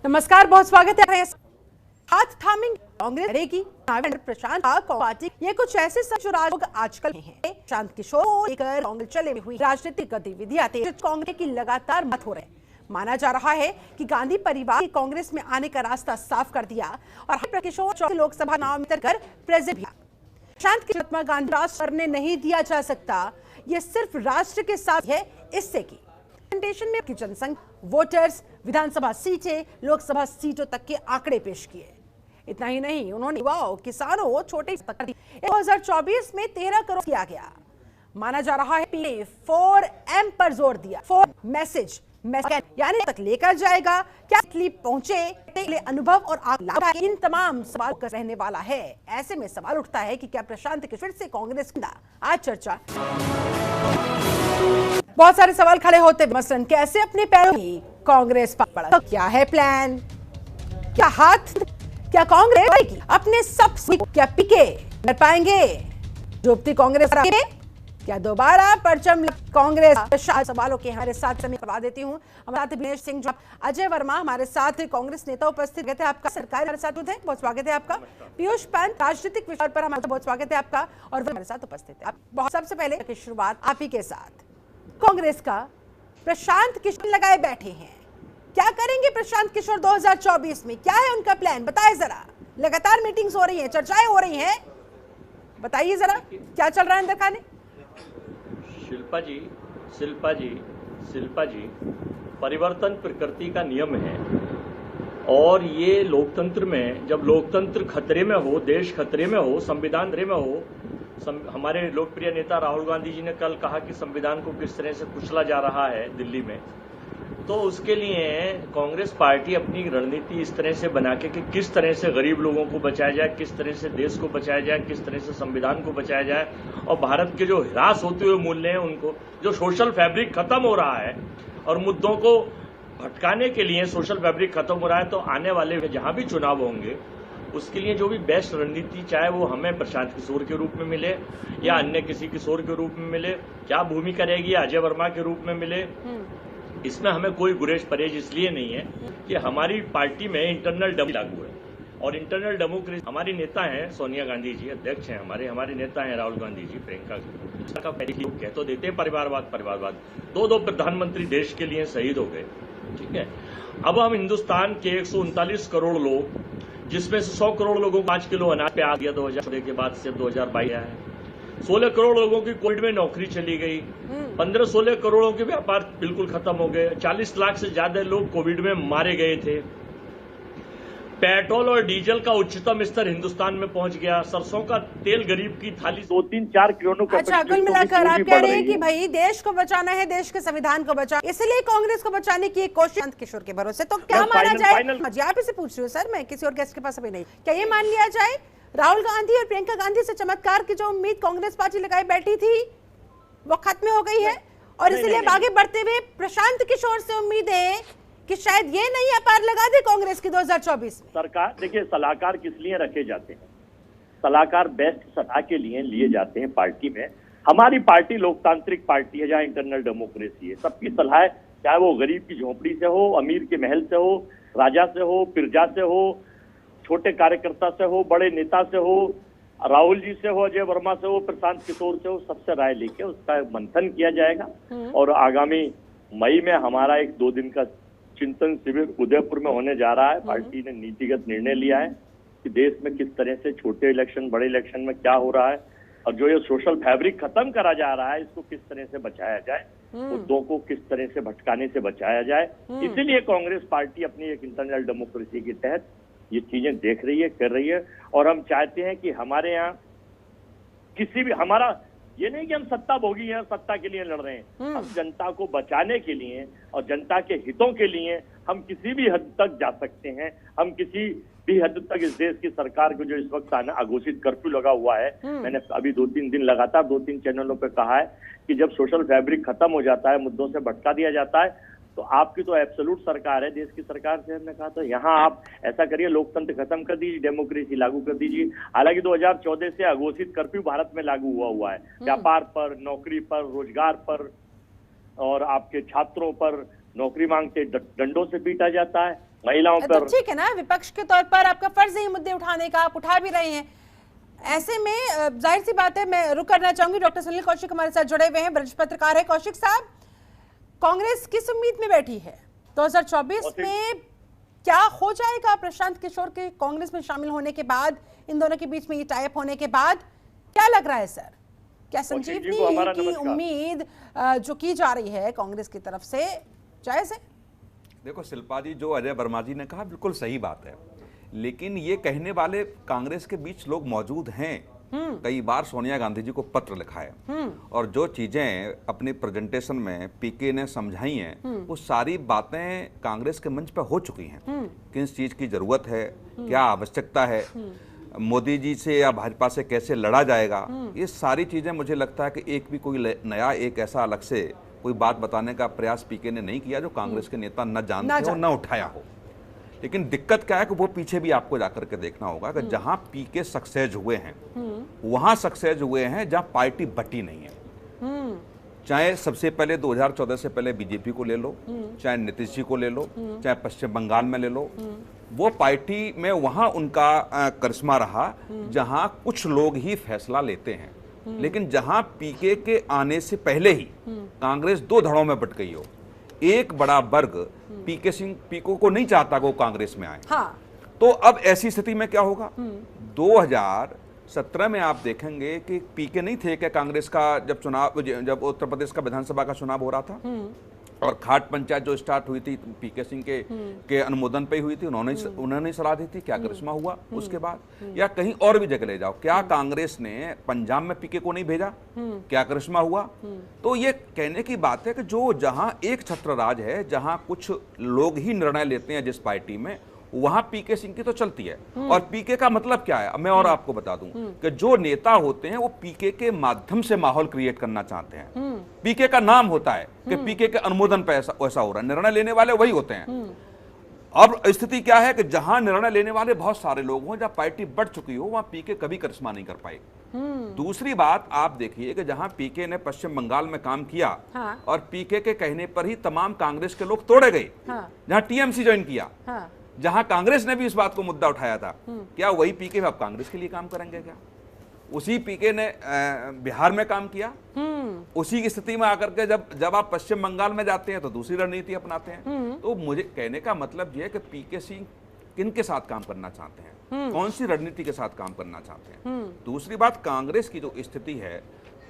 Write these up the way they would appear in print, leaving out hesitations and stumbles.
नमस्कार, बहुत स्वागत है। हाथ थामेंगे कांग्रेस करेगी प्रशांत पार्टी, ये कुछ ऐसे लोग आजकल हैं। प्रशांत किशोर लेकर कांग्रेस चले हुई राजनीतिक गतिविधियां तेज, कांग्रेस की लगातार मत हो रहे। माना जा रहा है कि गांधी परिवार ने कांग्रेस में आने का रास्ता साफ कर दिया और किशोर लोकसभा चुनाव में कर प्रेसिडेंट भी। प्रशांत की महात्मा गांधी राष्ट्र करने नहीं दिया जा सकता, ये सिर्फ राष्ट्र के साथ है। इससे की प्रेजेंटेशन में की जनसंख्या, वोटर्स, विधानसभा सीटें, लोकसभा सीटों तक के आंकड़े पेश किए। इतना ही नहीं, उन्होंने युवाओं, किसानों, छोटे 2024 में 13 करोड़ किया गया। माना जा रहा है पीएम 4M पर जोर दिया। 4 मैसेज यानी तक लेकर जाएगा, क्या तकलीफ पहुंचे, अनुभव और आगे इन तमाम सवाल का रहने वाला है। ऐसे में सवाल उठता है कि क्या प्रशांत किशोर से कांग्रेस आज चर्चा। बहुत सारे सवाल खड़े होते, मसलन कैसे अपने पैरों में कांग्रेस पकड़ा, तो क्या है प्लान, क्या हाथ, क्या कांग्रेस अपने सब क्या पिके कर पाएंगे, डूबती कांग्रेस क्या दोबारा परचम कांग्रेस। सवालों के हमारे साथ समय करवा देती हूँ। हमारे साथ दिनेश सिंह, अजय वर्मा हमारे साथ कांग्रेस नेता उपस्थित है। आपका सरकार हमारे साथ है, बहुत स्वागत है आपका। पीयूष पंत राजनीतिक विषय पर हमारे बहुत स्वागत है आपका, और हमारे साथ उपस्थित है। बहुत सबसे पहले की शुरुआत आप ही के साथ। कांग्रेस का प्रशांत किशोर लगाए बैठे हैं, क्या करेंगे प्रशांत किशोर 2024 में, क्या है उनका प्लान, बताएं जरा। लगातार मीटिंग्स हो रही हैं, चर्चाएं हो रही हैं, बताइए जरा क्या चल रहा है अंदर खाने। शिल्पा जी, परिवर्तन प्रकृति का नियम है, और ये लोकतंत्र में जब लोकतंत्र खतरे में हो, देश खतरे में हो, संविधान खतरे में हो, हमारे लोकप्रिय नेता राहुल गांधी जी ने कल कहा कि संविधान को किस तरह से कुचला जा रहा है दिल्ली में, तो उसके लिए कांग्रेस पार्टी अपनी रणनीति इस तरह से बना के कि किस तरह से गरीब लोगों को बचाया जाए, किस तरह से देश को बचाया जाए, किस तरह से संविधान को बचाया जाए, और भारत के जो ह्रास होते हुए मूल्य हैं उनको, जो सोशल फैब्रिक खत्म हो रहा है और मुद्दों को भटकाने के लिए सोशल फैब्रिक खत्म हो रहा है, तो आने वाले जहां भी चुनाव होंगे उसके लिए जो भी बेस्ट रणनीति, चाहे वो हमें प्रशांत किशोर के रूप में मिले या अन्य किसी किशोर के रूप में मिले, क्या भूमिका रहेगी अजय वर्मा के रूप में मिले, इसमें हमें कोई गुरेज परहेज इसलिए नहीं है कि हमारी पार्टी में इंटरनल डेमोक्रेसी लागू है, और इंटरनल डेमोक्रेसी हमारी नेता हैं सोनिया गांधी जी, अध्यक्ष हैं हमारे नेता हैं राहुल गांधी जी, प्रियंका का कह तो देते हैं परिवारवाद। दो प्रधानमंत्री देश के लिए शहीद हो गए, ठीक है। अब हम हिंदुस्तान के 139 करोड़ लोग, जिसमें से 100 करोड़ लोगों को 5 किलो अनाज पे आ गया 2014 के बाद से 2022 आया है। 16 करोड़ लोगों की कोविड में नौकरी चली गई, 15-16 करोड़ों के व्यापार बिल्कुल खत्म हो गए, 40 लाख से ज्यादा लोग कोविड में मारे गए थे। पेट्रोल और डीजल का उच्चतम स्तर हिंदुस्तान में पहुंच गया, सरसों का तेल गरीब की थाली 2-3-4 किलों का। अच्छा, कुल मिलाकर आप कह रहे हैं कि भाई देश को बचाना है, देश के संविधान को बचाना, इसलिए कांग्रेस को बचाने की एक कोशिश किशोर के भरोसे। तो क्या माना जाए, जी आप इसे पूछ रही हूँ सर, मैं किसी और गेस्ट के पास अभी नहीं, क्या ये मान लिया जाए राहुल गांधी और प्रियंका गांधी से चमत्कार की जो उम्मीद कांग्रेस पार्टी लगाए बैठी थी वो खत्म हो गई है, और इसलिए आगे बढ़ते हुए प्रशांत किशोर से उम्मीद है कि शायद ये नहीं अपार लगा दे कांग्रेस की 2024 में। सरकार देखिए, सलाहकार किस लिए रखे जाते हैं, सलाहकार बेस्ट सलाह के लिए लिए जाते हैं पार्टी में। हमारी पार्टी लोकतांत्रिक पार्टी है जहाँ इंटरनल डेमोक्रेसी है, सबकी सलाह, चाहे वो गरीब की झोपड़ी से हो, अमीर के महल से हो, राजा से हो, प्रजा से हो, छोटे कार्यकर्ता से हो, बड़े नेता से हो, राहुल जी से हो, अजय वर्मा से हो, प्रशांत किशोर से हो, सबसे राय लेके उसका मंथन किया जाएगा। और आगामी मई में हमारा एक 2 दिन का चिंतन शिविर उदयपुर में होने जा रहा है। पार्टी ने नीतिगत निर्णय लिया है कि देश में किस तरह से छोटे इलेक्शन, बड़े इलेक्शन में क्या हो रहा है, और जो ये सोशल फैब्रिक खत्म करा जा रहा है इसको किस तरह से बचाया जाए, मुद्दों को किस तरह से भटकाने से बचाया जाए। इसीलिए कांग्रेस पार्टी अपनी एक इंटरनल डेमोक्रेसी के तहत ये चीजें देख रही है, कर रही है, और हम चाहते हैं कि हमारे यहाँ किसी भी, हमारा ये नहीं कि हम सत्ता भोगी हैं, सत्ता के लिए लड़ रहे हैं, हम जनता को बचाने के लिए और जनता के हितों के लिए हम किसी भी हद तक जा सकते हैं। हम किसी भी हद तक इस देश की सरकार को, जो इस वक्त अघोषित कर्फ्यू लगा हुआ है, मैंने अभी 2-3 दिन लगातार 2-3 चैनलों पे कहा है कि जब सोशल फैब्रिक खत्म हो जाता है, मुद्दों से भटका दिया जाता है, तो आपकी तो एब्सोल्यूट सरकार है देश की सरकार से। हमने कहा तो यहाँ आप ऐसा करिए, लोकतंत्र खत्म कर दीजिए, डेमोक्रेसी लागू कर दीजिए। हालांकि 2014 से अघोषित कर्फ्यू भारत में लागू हुआ है, व्यापार पर, नौकरी पर, रोजगार पर, और आपके छात्रों पर नौकरी मांगते डंडों से पीटा जाता है। महिलाओं तो पर। ठीक है ना, विपक्ष के तौर पर आपका फर्ज है ये मुद्दे उठाने का, आप उठा भी रहे हैं। ऐसे में जाहिर सी बात है, मैं रुक करना चाहूंगी। डॉक्टर सुनील कौशिक हमारे साथ जुड़े हुए हैं, वरिष्ठ पत्रकार है। कौशिक साहब, कांग्रेस किस उम्मीद में बैठी है 2024 में? क्या हो जाएगा प्रशांत किशोर के कांग्रेस में शामिल होने के बाद, इन दोनों के बीच में ये टाइप होने के बाद? क्या लग रहा है सर, क्या संजीवनी की उम्मीद जो की जा रही है कांग्रेस की तरफ से जायज है? देखो शिल्पा जी, जो अजय वर्मा जी ने कहा बिल्कुल सही बात है, लेकिन ये कहने वाले कांग्रेस के बीच लोग मौजूद हैं। कई बार सोनिया गांधी जी को पत्र लिखा है और जो चीजें अपने प्रेजेंटेशन में पीके ने समझाई हैं वो सारी बातें कांग्रेस के मंच पर हो चुकी हैं। किस चीज की जरूरत है, क्या आवश्यकता है, मोदी जी से या भाजपा से कैसे लड़ा जाएगा, ये सारी चीजें मुझे लगता है कि एक भी कोई नया एक ऐसा अलग से कोई बात बताने का प्रयास पीके ने नहीं किया जो कांग्रेस के नेता न जानते हो न उठाया हो। लेकिन दिक्कत क्या है कि वो पीछे भी आपको जाकर के देखना होगा कि जहां पीके सक्सेस हुए हैं वहां सक्सेस हुए हैं जहां पार्टी बटी नहीं है। चाहे सबसे पहले 2014 से पहले बीजेपी को ले लो, चाहे नीतीश जी को ले लो, चाहे पश्चिम बंगाल में ले लो, वो पार्टी में वहां उनका करिश्मा रहा जहां कुछ लोग ही फैसला लेते हैं। लेकिन जहां पीके के आने से पहले ही कांग्रेस दो धड़ों में बट गई हो। एक बड़ा वर्ग पीको को नहीं चाहता कि वो कांग्रेस में आए। हाँ। तो अब ऐसी स्थिति में क्या होगा? 2017 में आप देखेंगे कि पीके नहीं थे कि कांग्रेस का जब उत्तर प्रदेश का विधानसभा का चुनाव हो रहा था और खाट पंचायत जो स्टार्ट हुई थी पीके सिंह के अनुमोदन पे हुई थी, उन्होंने सलाह दी थी। क्या करिश्मा हुआ उसके बाद? या कहीं और भी जगह ले जाओ, क्या कांग्रेस ने पंजाब में पीके को नहीं भेजा? क्या करिश्मा हुआ? तो ये कहने की बात है कि जो जहां एक छत्र राज है, जहां कुछ लोग ही निर्णय लेते हैं जिस पार्टी में, वहां पीके सिंह की तो चलती है। और पीके का मतलब क्या है, मैं और आपको बता दूं कि जो नेता होते हैं वो पीके के माध्यम से माहौल क्रिएट करना चाहते हैं। पीके का नाम होता है कि पीके के अनुमोदन पे ऐसा हो रहा है, निर्णय लेने वाले वही होते हैं। अब स्थिति क्या है कि जहां निर्णय लेने वाले बहुत सारे लोग हों, जहां पार्टी बढ़ चुकी हो, वहां पीके कभी करिश्मा नहीं कर पाई। दूसरी बात आप देखिए कि जहां पीके ने पश्चिम बंगाल में काम किया और पीके के कहने पर ही तमाम कांग्रेस के लोग तोड़े गए, जहां टीएमसी ज्वाइन किया, जहां कांग्रेस ने भी इस बात को मुद्दा उठाया था, क्या वही पीके अब कांग्रेस के लिए काम करेंगे? क्या उसी पीके ने बिहार में काम किया? उसी की स्थिति में आकर के जब आप पश्चिम बंगाल में जाते हैं तो दूसरी रणनीति अपनाते हैं। तो मुझे कहने का मतलब यह है कि पीके सिंह किन के साथ काम करना चाहते हैं, कौन सी रणनीति के साथ काम करना चाहते हैं। दूसरी बात, कांग्रेस की जो स्थिति है,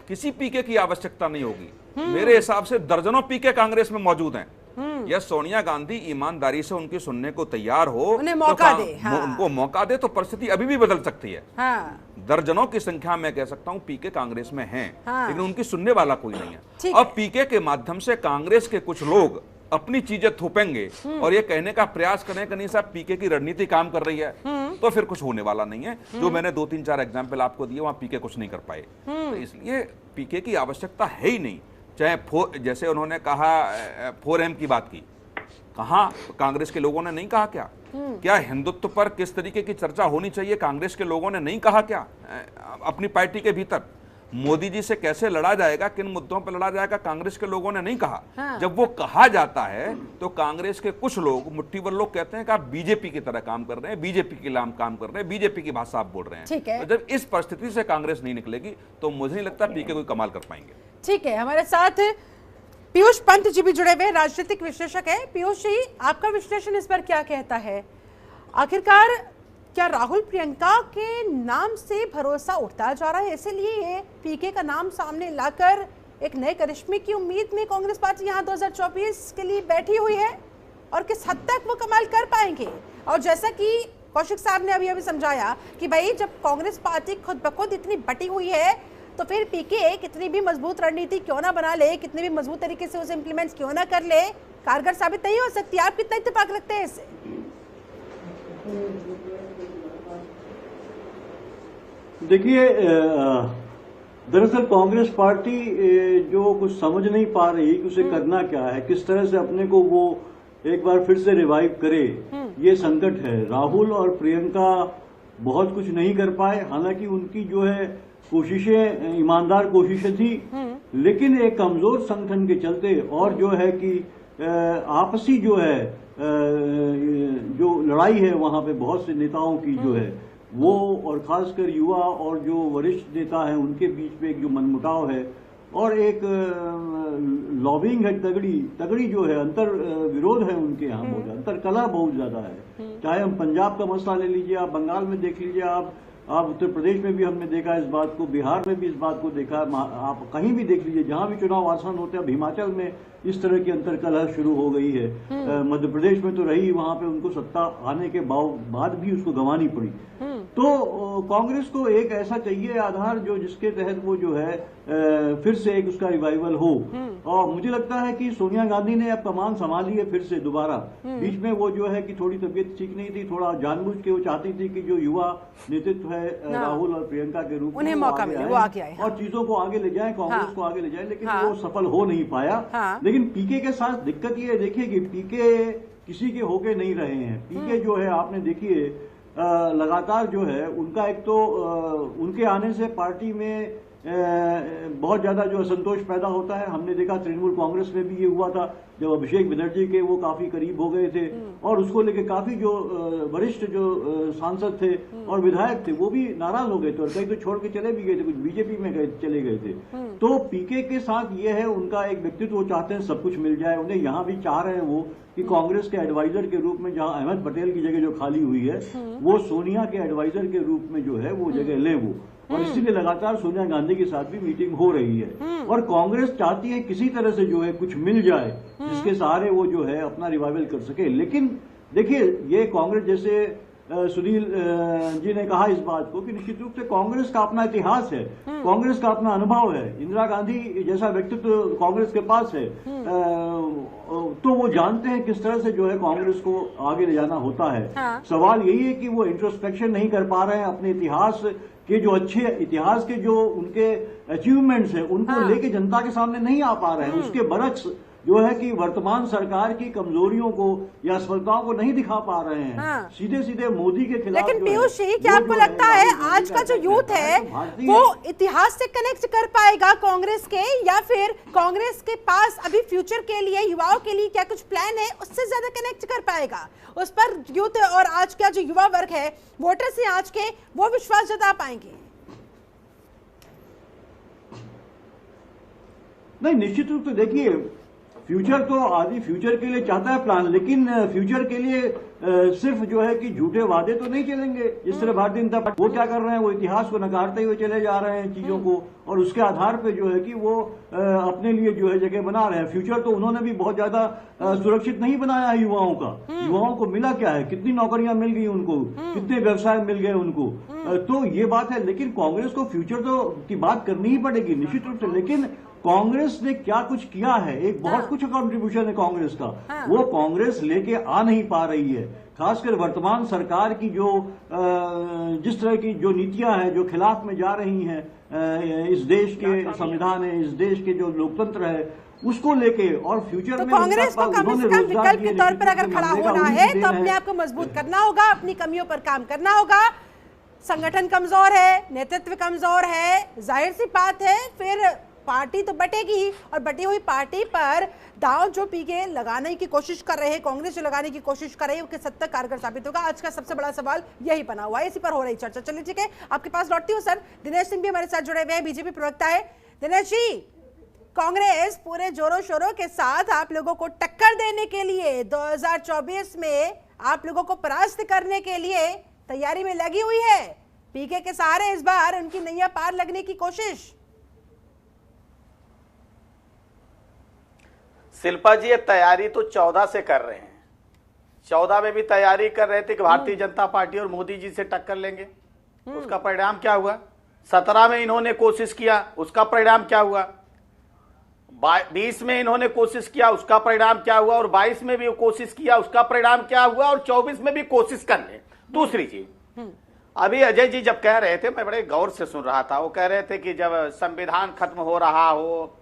किसी पीके की आवश्यकता नहीं होगी। मेरे हिसाब से दर्जनों पीके कांग्रेस में मौजूद हैं। या सोनिया गांधी ईमानदारी से उनकी सुनने को तैयार हो, उन्हें मौका दे, उनको मौका दे, तो परिस्थिति अभी भी बदल सकती है। दर्जनों की संख्या में कह सकता हूं पीके कांग्रेस में हैं, लेकिन उनकी सुनने वाला कोई नहीं है। अब पीके के माध्यम से कांग्रेस के कुछ लोग अपनी चीजें थोपेंगे और ये कहने का प्रयास करें कि नहीं साहब पीके की रणनीति काम कर रही है, तो फिर कुछ होने वाला नहीं है। जो मैंने 2-3-4 एग्जाम्पल आपको दिए, वहां पीके कुछ नहीं कर पाए। तो इसलिए पीके की आवश्यकता है ही नहीं। चाहे जैसे उन्होंने कहा 4M की बात की, कहा कांग्रेस के लोगों ने नहीं कहा? क्या हिंदुत्व पर किस तरीके की चर्चा होनी चाहिए कांग्रेस के लोगों ने नहीं कहा? क्या अपनी पार्टी के भीतर मोदी जी से कैसे लड़ा जाएगा, किन मुद्दों पर लड़ा जाएगा, कांग्रेस के लोगों ने नहीं कहा। जब वो कहा जाता है तो कांग्रेस के कुछ लोग, मुट्ठीभर लोग कहते हैं कि आप बीजेपी की तरह काम कर रहे हैं, बीजेपी के नाम काम कर रहे हैं, बीजेपी की भाषा आप बोल रहे हैं। तो जब इस परिस्थिति से कांग्रेस नहीं निकलेगी तो मुझे नहीं लगता पीके कोई कमाल कर पाएंगे। ठीक है, हमारे साथ पीयूष पंत जी भी जुड़े हुए, राजनीतिक विश्लेषक है। पीयूष जी, आपका विश्लेषण इस पर क्या कहता है? आखिरकार क्या राहुल प्रियंका के नाम से भरोसा उठता जा रहा है, इसलिए पीके का नाम सामने लाकर एक नए करिश्मे की उम्मीद में कांग्रेस पार्टी यहाँ 2024 के लिए बैठी हुई है? और किस हद तक वो कमाल कर पाएंगे? और जैसा कि कौशिक साहब ने अभी समझाया कि भाई जब कांग्रेस पार्टी खुद ब खुद इतनी बटी हुई है तो फिर पीके कितनी भी मजबूत रणनीति क्यों ना बना ले, कितनी भी मजबूत तरीके से उसे इंप्लीमेंट क्यों ना कर ले, कारगर साबित नहीं हो सकती। आप कितना इत्तेफाक रखते हैं इससे? देखिए, दरअसल कांग्रेस पार्टी जो कुछ समझ नहीं पा रही कि उसे करना क्या है, किस तरह से अपने को वो एक बार फिर से रिवाइव करे, ये संकट है। राहुल और प्रियंका बहुत कुछ नहीं कर पाए, हालांकि उनकी जो है कोशिशें ईमानदार कोशिशें थी, लेकिन एक कमजोर संगठन के चलते और जो है कि आपसी जो है जो लड़ाई है वहां पे बहुत से नेताओं की जो है वो, और खासकर युवा और जो वरिष्ठ नेता हैं उनके बीच में एक जो मनमुटाव है और एक लॉबिंग है तगड़ी जो है, अंतर विरोध है उनके यहाँ बहुत, अंतर कला बहुत ज्यादा है। चाहे हम पंजाब का मसला ले लीजिए, आप बंगाल में देख लीजिए, आप उत्तर प्रदेश में भी हमने देखा इस बात को, बिहार में भी इस बात को देखा, आप कहीं भी देख लीजिए जहां भी चुनाव आसान होते हैं। अब हिमाचल में इस तरह की अंतरकलह शुरू हो गई है, मध्य प्रदेश में तो रही, वहां पे उनको सत्ता आने के बाद भी उसको गंवानी पड़ी। तो कांग्रेस को एक ऐसा चाहिए आधार जो जिसके तहत वो जो है फिर से एक उसका रिवाइवल हो। और मुझे लगता है कि सोनिया गांधी ने अब कमान संभाली है फिर से दोबारा। बीच में वो जो है कि थोड़ी तबीयत ठीक नहीं थी, थोड़ा जानबूझ के वो चाहती थी कि जो युवा नेतृत्व है राहुल और प्रियंका के रूप में उन्हें मौका मिले, वो आगे आए और चीजों को आगे ले जाए, कांग्रेस को आगे ले जाए, लेकिन वो सफल हो नहीं पाया। लेकिन पीके के साथ दिक्कत ये देखिए कि पीके किसी के होके नहीं रहे हैं। पीके जो है आपने देखिए लगातार जो है उनका एक तो उनके आने से पार्टी में बहुत ज्यादा जो असंतोष पैदा होता है। हमने देखा तृणमूल कांग्रेस में भी ये हुआ था जब अभिषेक बनर्जी के वो काफी करीब हो गए थे और उसको लेके काफी जो वरिष्ठ जो सांसद थे और विधायक थे वो भी नाराज हो गए थे और कई तो छोड़ के चले भी गए थे, कुछ बीजेपी में चले गए थे। तो पीके के साथ ये है उनका एक व्यक्तित्व, वो चाहते हैं सब कुछ मिल जाए उन्हें। यहाँ भी चाह रहे हैं वो कि कांग्रेस के एडवाइजर के रूप में जहां अहमद पटेल की जगह जो खाली हुई है वो सोनिया के एडवाइजर के रूप में जो है वो जगह ले वो, और इसीलिए लगातार सोनिया गांधी के साथ भी मीटिंग हो रही है। और कांग्रेस चाहती है किसी तरह से जो है कुछ मिल जाए जिसके सहारे वो जो है अपना रिवाइवल कर सके। लेकिन देखिए ये कांग्रेस, जैसे सुनील जी ने कहा इस बात को कि निश्चित रूप से कांग्रेस का अपना इतिहास है, कांग्रेस का अपना अनुभव है, इंदिरा गांधी जैसा व्यक्तित्व कांग्रेस के पास है, तो वो जानते हैं किस तरह से जो है कांग्रेस को आगे ले जाना होता है। सवाल यही है कि वो इंट्रोस्पेक्शन नहीं कर पा रहे हैं, अपने इतिहास के जो अच्छे इतिहास के जो उनके अचीवमेंट्स हैं उनको लेके जनता के सामने नहीं आ पा रहे हैं। उसके बरक्स जो है कि वर्तमान सरकार की कमजोरियों को या असफलताओं को नहीं दिखा पा रहे हैं, सीधे सीधे मोदी के खिलाफ। लेकिन पीयूष जी, क्या आपको लगता है आज का जो यूथ है वो इतिहास से कनेक्ट कर पाएगा कांग्रेस के, या फिर कांग्रेस के पास अभी फ्यूचर के लिए युवाओं के लिए क्या कुछ प्लान है उससे ज्यादा कनेक्ट कर पाएगा? उस पर यूथ और आज का जो युवा वर्ग है, वोटर्स हैं आज के, वो विश्वास जता पाएंगे? नहीं, निश्चित रूप से देखिए फ्यूचर तो आदि फ्यूचर के लिए चाहता है प्लान, लेकिन फ्यूचर के लिए सिर्फ जो है कि झूठे वादे तो नहीं चलेंगे। जिस तरह भारतीय जनता पार्टी वो क्या कर रहे हैं, वो इतिहास को नकारते हुए चले जा रहे हैं चीजों को, और उसके आधार पे जो है कि वो अपने लिए जो है जगह बना रहे हैं। फ्यूचर तो उन्होंने भी बहुत ज्यादा सुरक्षित नहीं बनाया है युवाओं का। युवाओं को मिला क्या है, कितनी नौकरियां मिल गई उनको, कितने व्यवसाय मिल गए उनको, तो ये बात है। लेकिन कांग्रेस को फ्यूचर तो की बात करनी ही पड़ेगी निश्चित रूप से। लेकिन कांग्रेस ने क्या कुछ किया है, एक बहुत कुछ कंट्रीब्यूशन है कांग्रेस का, वो कांग्रेस लेके आ नहीं पा रही है। खासकर वर्तमान सरकार की जो जिस तरह की जो नीतियां हैं, जो खिलाफ में जा रही हैं इस देश के संविधान है, इस देश के जो लोकतंत्र है, उसको लेके और फ्यूचर में कांग्रेस को कम से कम विकल्प के तौर पर अगर खड़ा होना है तो अपने आप को मजबूत करना होगा, अपनी कमियों पर काम करना होगा। संगठन कमजोर है, नेतृत्व कमजोर है, जाहिर सी बात है फिर पार्टी तो बटेगी, और बटी हुई पार्टी पर दांव जो पीके लगाने की कोशिश कर रहे हैं, कांग्रेस जो लगाने की कोशिश कर रही है, उसके सद तक कारगर साबित होगा। आज का सबसे बड़ा सवाल यही बना हुआ है, इसी पर हो रही चर्चा। चलिए ठीक है, आपके पास लौटती हूँ सर। दिनेश सिंह भी हमारे साथ जुड़े हुए हैं, बीजेपी प्रवक्ता है। दिनेश जी, कांग्रेस पूरे जोरों शोरों के साथ आप लोगों को टक्कर देने के लिए 2024 में आप लोगों को परास्त करने के लिए तैयारी में लगी हुई है। पीके के सहारे इस बार उनकी नैया पार लगने की कोशिश। शिल्पा जी, ये तैयारी तो 14 से कर रहे हैं। 14 में भी तैयारी कर रहे थे कि भारतीय जनता पार्टी और मोदी जी से टक्कर लेंगे। उसका परिणाम क्या हुआ? 17 में इन्होंने कोशिश किया, उसका परिणाम क्या हुआ? 20 में इन्होंने कोशिश किया, उसका परिणाम क्या हुआ? और 22 में भी कोशिश किया, उसका परिणाम क्या हुआ? और 24 में भी कोशिश कर ले। दूसरी चीज, अभी अजय जी जब कह रहे थे, मैं बड़े गौर से सुन रहा था, वो कह रहे थे कि जब संविधान खत्म हो रहा हो,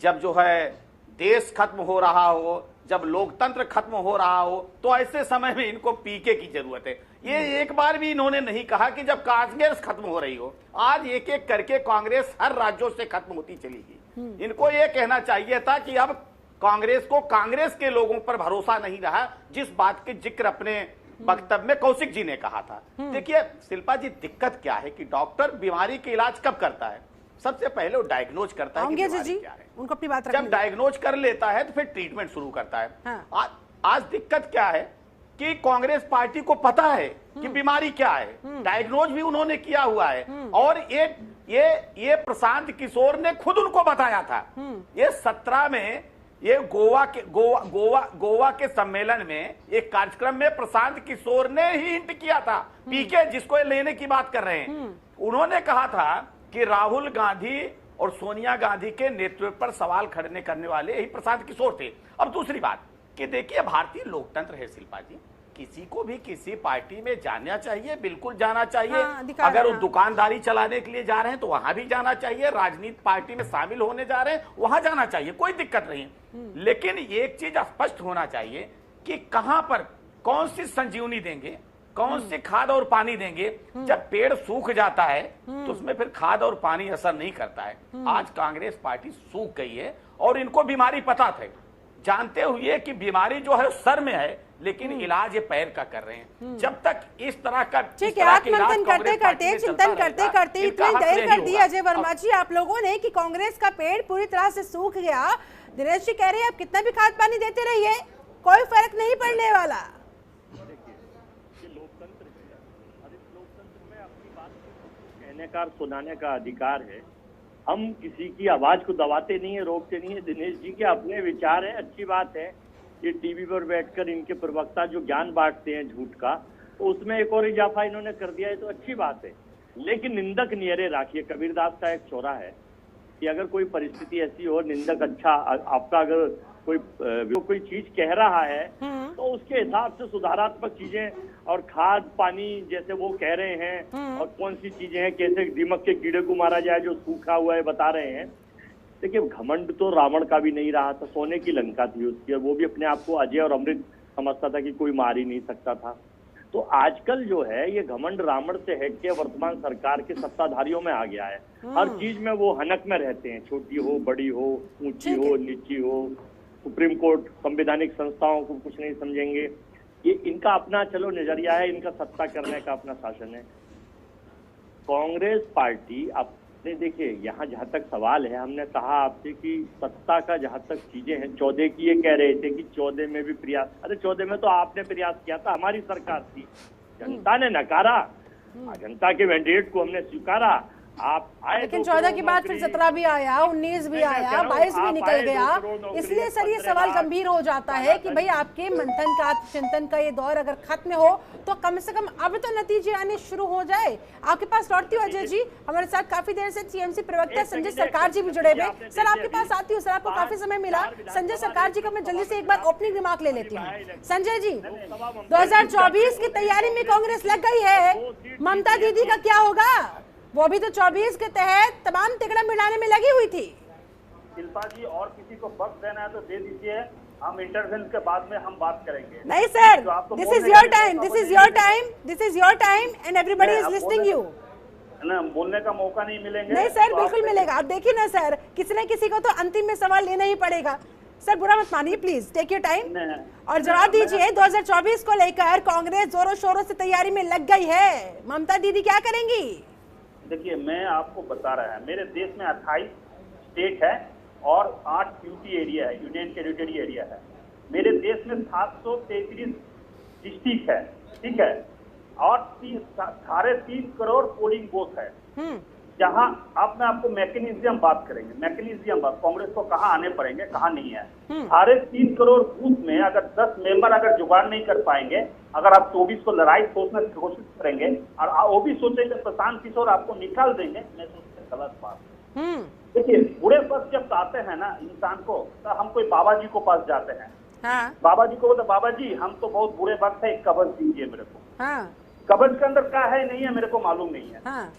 जब जो है देश खत्म हो रहा हो, जब लोकतंत्र खत्म हो रहा हो, तो ऐसे समय में इनको पीके की जरूरत है। ये एक बार भी इन्होंने नहीं कहा कि जब कांग्रेस खत्म हो रही हो। आज एक एक करके कांग्रेस हर राज्यों से खत्म होती चली गई। इनको ये कहना चाहिए था कि अब कांग्रेस को कांग्रेस के लोगों पर भरोसा नहीं रहा, जिस बात के जिक्र अपने वक्तव्य में कौशिक जी ने कहा था। देखिए शिल्पा जी, दिक्कत क्या है कि डॉक्टर बीमारी के इलाज कब करता है? सबसे पहले वो डायग्नोज करता है कि बीमारी क्या है। उनको अपनी बात जब डायग्नोज कर लेता है तो फिर ट्रीटमेंट शुरू करता है। हाँ। आज दिक्कत क्या है कि कांग्रेस पार्टी को पता है कि बीमारी क्या है, डायग्नोज भी उन्होंने किया हुआ है, और ये प्रशांत किशोर ने खुद उनको बताया था। ये 17 में ये गोवा के सम्मेलन में एक कार्यक्रम में प्रशांत किशोर ने ही हिंट किया था, पीके जिसको लेने की बात कर रहे हैं, उन्होंने कहा था कि राहुल गांधी और सोनिया गांधी के नेतृत्व पर सवाल खड़े करने वाले यही प्रशांत किशोर थे। अब दूसरी बात कि देखिए, भारतीय लोकतंत्र है शिल्पा जी, किसी को भी किसी पार्टी में जाना चाहिए, बिल्कुल जाना चाहिए। अगर वो दुकानदारी चलाने के लिए जा रहे हैं तो वहां भी जाना चाहिए, राजनीतिक पार्टी में शामिल होने जा रहे हैं वहां जाना चाहिए, कोई दिक्कत नहीं। लेकिन एक चीज स्पष्ट होना चाहिए कि कहां पर कौन सी संजीवनी देंगे, कौन सी खाद और पानी देंगे। जब पेड़ सूख जाता है तो उसमें फिर खाद और पानी असर नहीं करता है। आज कांग्रेस पार्टी सूख गई है और इनको बीमारी पता थे, जानते हुए कि बीमारी जो है सर में है, लेकिन इलाज ये पैर का कर रहे हैं। जब तक इस तरह का ठीक है, आत्ममंथन करते करते, चिंतन करते करते इतनी देर कर दी अजय वर्मा जी आप लोगों ने कि कांग्रेस का पेड़ पूरी तरह से सूख गया। दिनेश जी कह रहे हैं आप कितना भी खाद पानी देते रहिए, कोई फर्क नहीं पड़ने वाला। कहने का, सुनाने का अधिकार है। हम किसी की आवाज को दबाते नहीं है, रोकते नहीं है। दिनेश जी के अपने विचार हैं, अच्छी बात है। ये टीवी पर बैठकर इनके प्रवक्ता जो ज्ञान बांटते हैं झूठ का, तो उसमें एक और इजाफा इन्होंने कर दिया है, तो अच्छी बात है। लेकिन निंदक नियरे राखिए। कबीरदास का एक चौरा है कि अगर कोई परिस्थिति ऐसी हो, निंदक अच्छा आपका अगर कोई चीज कह रहा है तो उसके हिसाब से सुधारात्मक चीजें और खाद पानी जैसे वो कह रहे हैं, और कौन सी चीजें हैं, कैसे दीमक के कीड़े को मारा जाए जो सूखा हुआ है बता रहे हैं। देखिए, घमंड तो रावण का भी नहीं रहा था, सोने की लंका थी उसकी, और वो भी अपने आप को अजय और अमृत समझता था कि कोई मार ही नहीं सकता था। तो आजकल जो है ये घमंड रावण से हट के वर्तमान सरकार के सत्ताधारियों में आ गया है। हर चीज में वो हनक में रहते हैं, छोटी हो बड़ी हो, ऊंची हो नीची हो, सुप्रीम कोर्ट संवैधानिक संस्थाओं को कुछ नहीं समझेंगे। ये इनका अपना चलो नजरिया है, इनका सत्ता करने का अपना शासन है। कांग्रेस पार्टी अपने देखिए, यहाँ जहां तक सवाल है, हमने कहा आपसे कि सत्ता का जहां तक चीजें हैं, 14 की ये कह रहे थे कि 14 में भी प्रयास, अरे 14 में तो आपने प्रयास किया था, हमारी सरकार थी, जनता ने नकारा, जनता के मैंडेट को हमने स्वीकारा, आप आए। लेकिन 14 के बाद फिर 17 भी आया, 19 भी आया, 22 भी निकल गया। इसलिए सर ये सवाल गंभीर हो जाता है कि भाई आपके मंथन का, चिंतन का ये दौर अगर खत्म हो तो कम से कम अब तो नतीजे आने शुरू हो जाए। आपके पास लौटती हूँ अजय जी, हमारे साथ काफी देर से टीएमसी प्रवक्ता संजय सरकार जी भी जुड़े हुए। सर आपके पास आती हूँ, सर आपको काफी समय मिला। संजय सरकार जी को मैं जल्दी से एक बार ओपनिंग रिमार्क ले लेती हूँ। संजय जी, 2024 की तैयारी में कांग्रेस लग गई है, ममता दीदी का क्या होगा? वो भी तो 24 के तहत तमाम तिकड़ा मिलाने में लगी हुई थी। शिल्पा जी, और किसी को वक्त देना है तो दे दीजिए, हम इंटरवेंस के बाद में हम बात करेंगे। नहीं sir, this is your time, this is your time, this is your time and everybody is listening you. ना बोलने का मौका नहीं मिलेंगे। नहीं सर, बिल्कुल मिलेगा। आप देखिए ना सर, किसी न किसी को तो अंतिम में सवाल लेना ही पड़ेगा। सर बुरा मत मानिए, प्लीज टेक योर टाइम और जवाब दीजिए। 2024 को लेकर कांग्रेस जोरों शोरों से तैयारी में लग गई है, ममता दीदी क्या करेंगी? देखिए, मैं आपको बता रहा है, मेरे देश में 28 स्टेट है और 8 यूटी एरिया है, यूनियन टेरिटरी एरिया है। मेरे देश में 733 डिस्ट्रिक्ट है, ठीक है, और 3.5 करोड़ पोलिंग बूथ है। जहां अब मैं आपको मैकेनिज्म बात करेंगे, मैकेनिज्म बात, कांग्रेस को कहाँ आने पड़ेंगे, कहाँ नहीं है। 3.5 करोड़ बूथ में अगर 10 मेंबर अगर जुगाड़ नहीं कर पाएंगे, अगर आप 24 को लड़ाई सोचने की कोशिश करेंगे और वो भी सोचेंगे प्रशांत किशोर आपको निकाल देंगे, मैं सोचते गलत बात। देखिए, बुरे वक्त जब आते हैं ना इंसान को, तो हम कोई बाबा जी को पास जाते हैं। हाँ। बाबा जी को बोलते, बाबा जी हम तो बहुत बुरे वक्त है, एक कवच दीजिए मेरे को। हाँ। कवच के अंदर क्या है नहीं है मेरे को मालूम नहीं है। हाँ।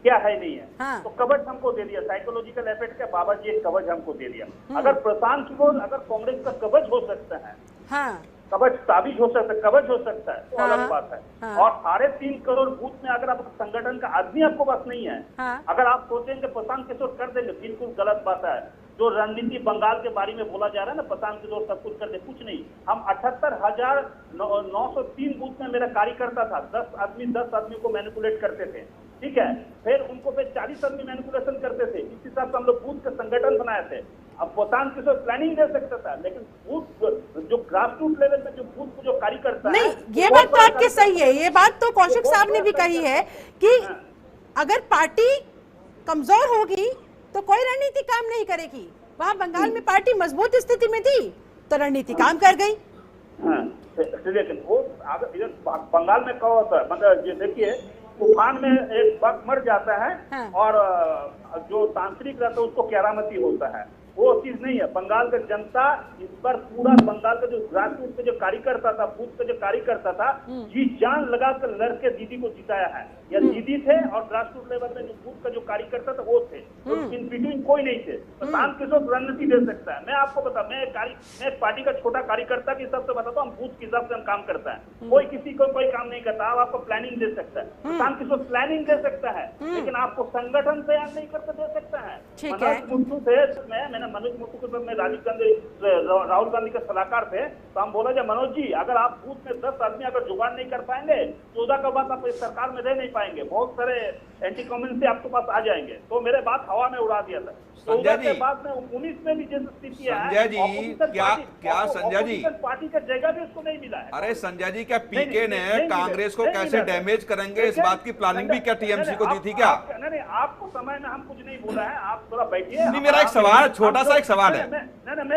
क्या है नहीं है। हाँ। तो कवच हमको दे दिया, साइकोलॉजिकल इफेक्ट का बाबा जी एक कवच हमको दे दिया। अगर प्रशांत किशोर अगर कांग्रेस का कवच हो सकता है, हाँ, कवच साबित हो सकता है, कवच हो सकता है, तो अलग बात है। हाँ। और 3.5 करोड़ बूथ में अगर आप संगठन का आदमी आपको पास नहीं है, हाँ, अगर आप सोचेंगे प्रशांत किशोर कर देंगे, बिल्कुल गलत बात है। जो रणनीति बंगाल के बारे में बोला जा रहा है ना, प्रशांत किशोर सब कुछ करते, कुछ नहीं। हम 78,903 बूथ में मेरा कार्यकर्ता था, 10 आदमी को मैनिपुलेट करते थे, ठीक है। फिर उनको फिर 40 आदमी मैनिपुलेशन करते थे। इस हिसाब से हम लोग बूथ का संगठन बनाए थे। अब प्रशांत किशोर प्लानिंग दे सकता था, लेकिन बूथ जो ग्रास रूट लेवल में जो बूथ को जो कार्यकर्ता नहीं, ये बात तो आपकी सही है। ये बात तो कौशिक साहब ने भी कही है कि अगर पार्टी कमजोर होगी तो कोई रणनीति काम नहीं करेगी। वहां बंगाल में पार्टी मजबूत स्थिति में थी तो रणनीति काम कर गई। लेकिन वो इधर बंगाल में क्या होता है, मतलब ये देखिए, तूफान में एक वक्त मर जाता है और जो तांत्रिक रहता है उसको करामती होता है, वो चीज नहीं है। बंगाल का जनता इस पर पूरा बंगाल का जो ग्रास रूट पे जो कार्यकर्ता था, बूथ का जो कार्यकर्ता था, जी जान लगाकर लड़के दीदी को जिताया है। या दीदी थे और ग्रास रूट लेवल में जो बूथ का जो कार्यकर्ता था वो थे, इन बिटवीन कोई नहीं थे। प्रशांत किशोर रणनीति दे सकता है। मैं आपको बता, मैं पार्टी का छोटा कार्यकर्ता के हिसाब से बताता हूँ, हम बूथ के हिसाब से हम काम करता है। कोई किसी को कोई काम नहीं करता। आप आपको प्लानिंग दे सकता है, प्रशांत किशोर प्लानिंग दे सकता है, लेकिन आपको संगठन तैयार नहीं करके दे सकता है। मनोज मुर्मू थे, मैंने मनोज मुर्मू के साथ में राहुल गांधी के सलाहकार थे, तो हम बोला जाए मनोज जी, अगर आप बूथ में 10 आदमी अगर जुगाड़ नहीं कर पाएंगे, 14 का बाद आप इस सरकार में रह नहीं पाएंगे, बहुत सारे एंटी कम्युनिस्ट आपके पास आ जाएंगे। तो मेरे बात हवा में उड़ा दिया था। 14 के बाद में 19 में भी जैसे स्थिति है, संजय जी, क्या संजय जी, पार्टी का जगह भी उसको नहीं मिला है। अरे संजय जी, क्या पीके ने कांग्रेस को कैसे डैमेज करेंगे इस बात की प्लानिंग भी क्या टीएमसी को दी थी क्या? नहीं, आपको समय में हम कुछ नहीं बोला है, आप थोड़ा बैठिए। नहीं, मेरा एक सवाल, छोटा सा एक सवाल है। मैं